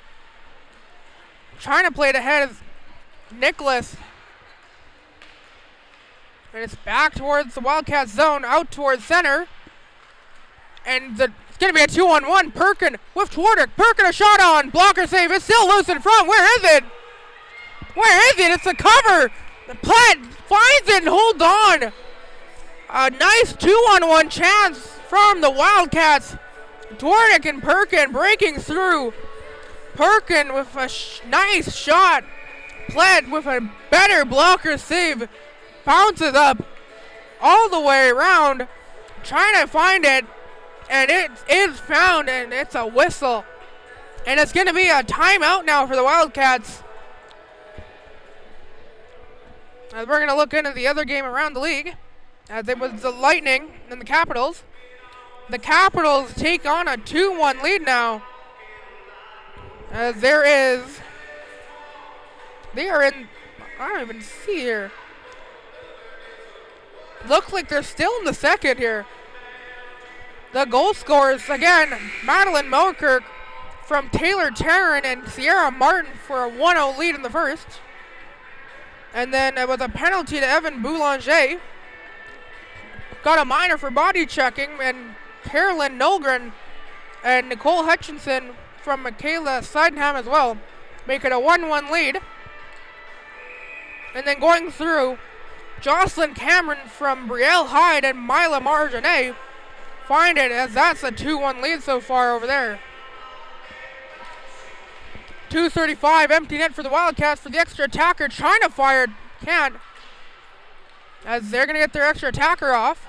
trying to play it ahead of Nicholas. And it's back towards the Wildcats zone, out towards center. And it's going to be a 2-on-1. Perkin with Twardick. Perkin a shot on. Blocker save. It's still loose in front. Where is it? Where is it? It's a cover. The Plett finds it and holds on. A nice 2-on-1 chance from the Wildcats. Twardick and Perkin breaking through. Perkin with a nice shot. Plett with a better blocker save. Bounces up all the way around. Trying to find it. And it is found, and it's a whistle. And it's going to be a timeout now for the Wildcats. As we're going to look into the other game around the league. As it was the Lightning and the Capitals. The Capitals take on a 2-1 lead now. As they are in, I don't even see here. Looks like they're still in the second here. The goal scorers, again, Madeline Mowerkirk from Taylor Tarrant and Sierra Martin for a 1-0 lead in the first. And then it was a penalty to Evan Boulanger. Got a minor for body checking, and Carolyn Nolgren and Nicole Hutchinson from Michaela Sydenham as well make it a 1-1 lead. And then going through, Jocelyn Cameron from Brielle Hyde and Mila Martinet find it, as that's a 2-1 lead so far over there. 2:35, empty net for the Wildcats for the extra attacker. Trying to fire, can't. As they're going to get their extra attacker off.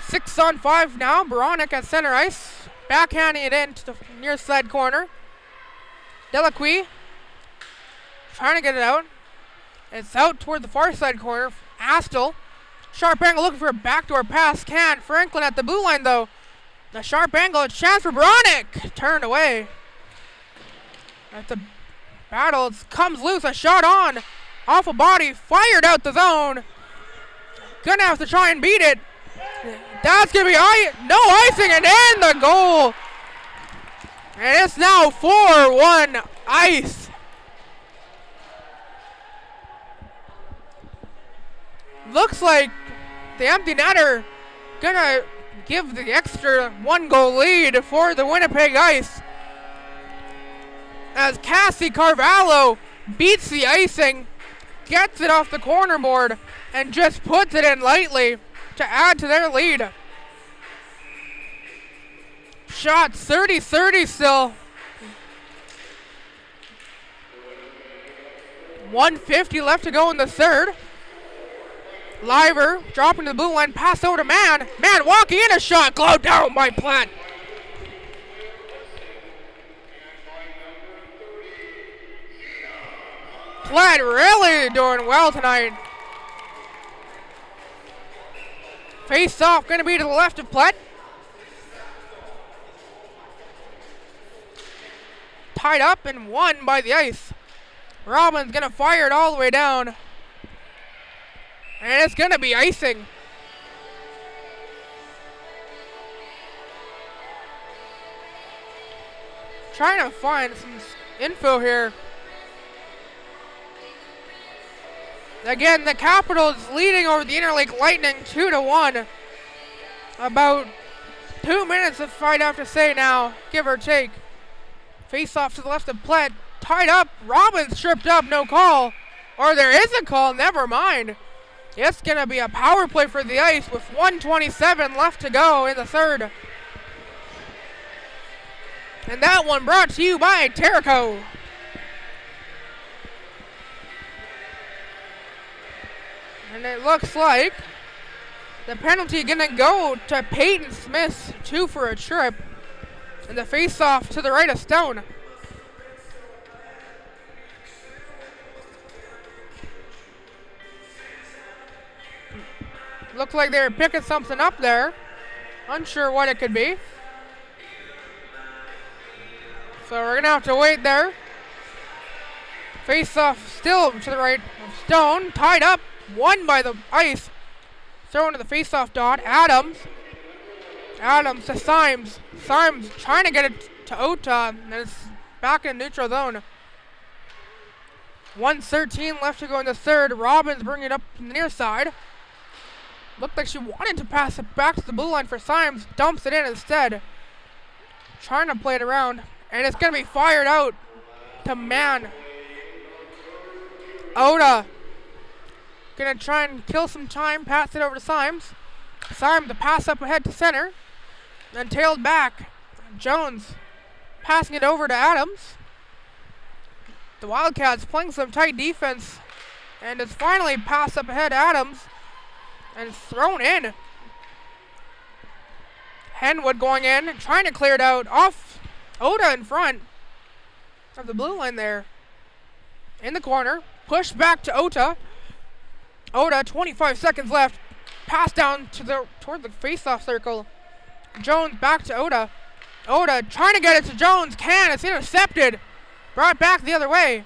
6-on-5 now. Baronic at center ice. Backhanding it in to the near side corner. Delacqui trying to get it out. It's out toward the far side corner. Astle. Sharp angle looking for a backdoor pass. Can't. Franklin at the blue line though. The sharp angle. A chance for Baronic. Turned away. That's a battle. It comes loose. A shot on. Off a body. Fired out the zone. Gonna have to try and beat it. That's going to be no icing, and in the goal. And it's now 4-1 ice. Looks like the empty netter going to give the extra 1-goal lead for the Winnipeg Ice. As Cassie Carvalho beats the icing, gets it off the corner board, and just puts it in lightly to add to their lead. Shots 30-30 still. 1:50 left to go in the third. Liver dropping to the blue line, pass over to Mann. Mann walking in, a shot, glowed down by Platt. Platt really doing well tonight. Face off, going to be to the left of Platt. Tied up and won by the ice. Robbins going to fire it all the way down. And it's going to be icing. Trying to find some info here. Again, the Capitals leading over the Interlake Lightning 2-1. About 2 minutes, if I'd have to say now, give or take. Face off to the left of Platt. Tied up. Robbins tripped up. No call. Or there is a call. Never mind. It's going to be a power play for the Ice with 1:27 left to go in the third. And that one brought to you by Terrico. And it looks like the penalty going to go to Peyton Smith, 2 for a trip. And the face-off to the right of Stone. Looked like they were picking something up there. Unsure what it could be. So we're going to have to wait there. Face-off still to the right of Stone. Tied up. Won by the Ice. Thrown to the face-off dot. Adams to Symes. Symes trying to get it to Ota. And it's back in neutral zone. 1:13 left to go in the third. Robbins bringing it up from the near side. Looked like she wanted to pass it back to the blue line for Symes. Dumps it in instead. Trying to play it around. And it's going to be fired out to Mann. Ota going to try and kill some time. Pass it over to Symes. Symes to pass up ahead to center. Then tailed back. Jones passing it over to Adams. The Wildcats playing some tight defense. And it's finally passed up ahead to Adams. And thrown in. Henwood going in, trying to clear it out off Oda in front of the blue line there. In the corner. Push back to Ota. Oda, 25 seconds left. Pass down toward the face-off circle. Jones back to Oda. Oda trying to get it to Jones. It's intercepted. Brought back the other way.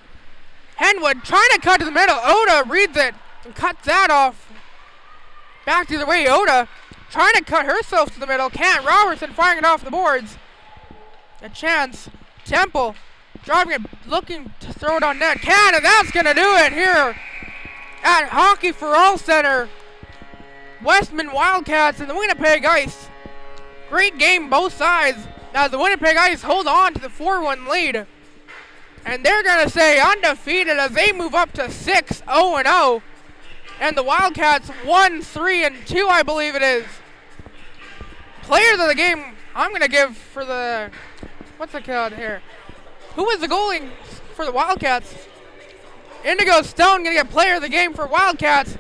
Henwood trying to cut to the middle. Oda reads it and cuts that off. Back the other way. Oda trying to cut herself to the middle. Robertson firing it off the boards. A chance. Temple driving it, looking to throw it on net. And that's going to do it here at Hockey for All Center. Westman Wildcats and the Winnipeg Ice. Great game both sides as the Winnipeg Ice hold on to the 4-1 lead. And they're going to stay undefeated as they move up to 6-0-0. And the Wildcats 1-3-2, I believe it is. Players of the game, I'm going to give for the, what's it called here? Who was the goalie for the Wildcats? Indigo Stone going to get player of the game for Wildcats.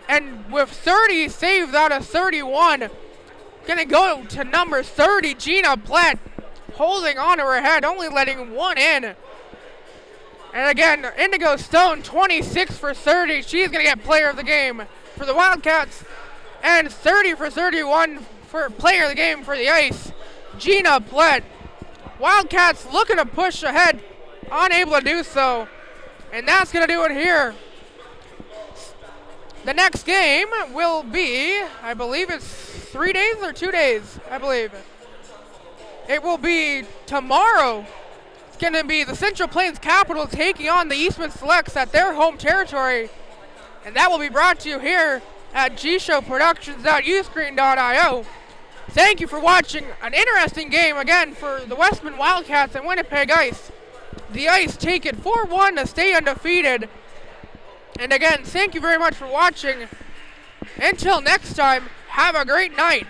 And with 30 saves out of 31, going to go to number 30, Gina Platt, holding on to her head, only letting one in. And again, Indigo Stone, 26 for 30. She's going to get player of the game for the Wildcats. And 30 for 31 for player of the game for the Ice, Gina Platt. Wildcats looking to push ahead, unable to do so. And that's going to do it here. The next game will be, I believe it's 3 days or 2 days, I believe. It will be tomorrow. It's going to be the Central Plains Capitals taking on the Eastman Selects at their home territory. And that will be brought to you here at gshowproductions.uscreen.io. Thank you for watching an interesting game again for the Westman Wildcats and Winnipeg Ice. The Ice take it 4-1 to stay undefeated. And again, thank you very much for watching. Until next time, have a great night.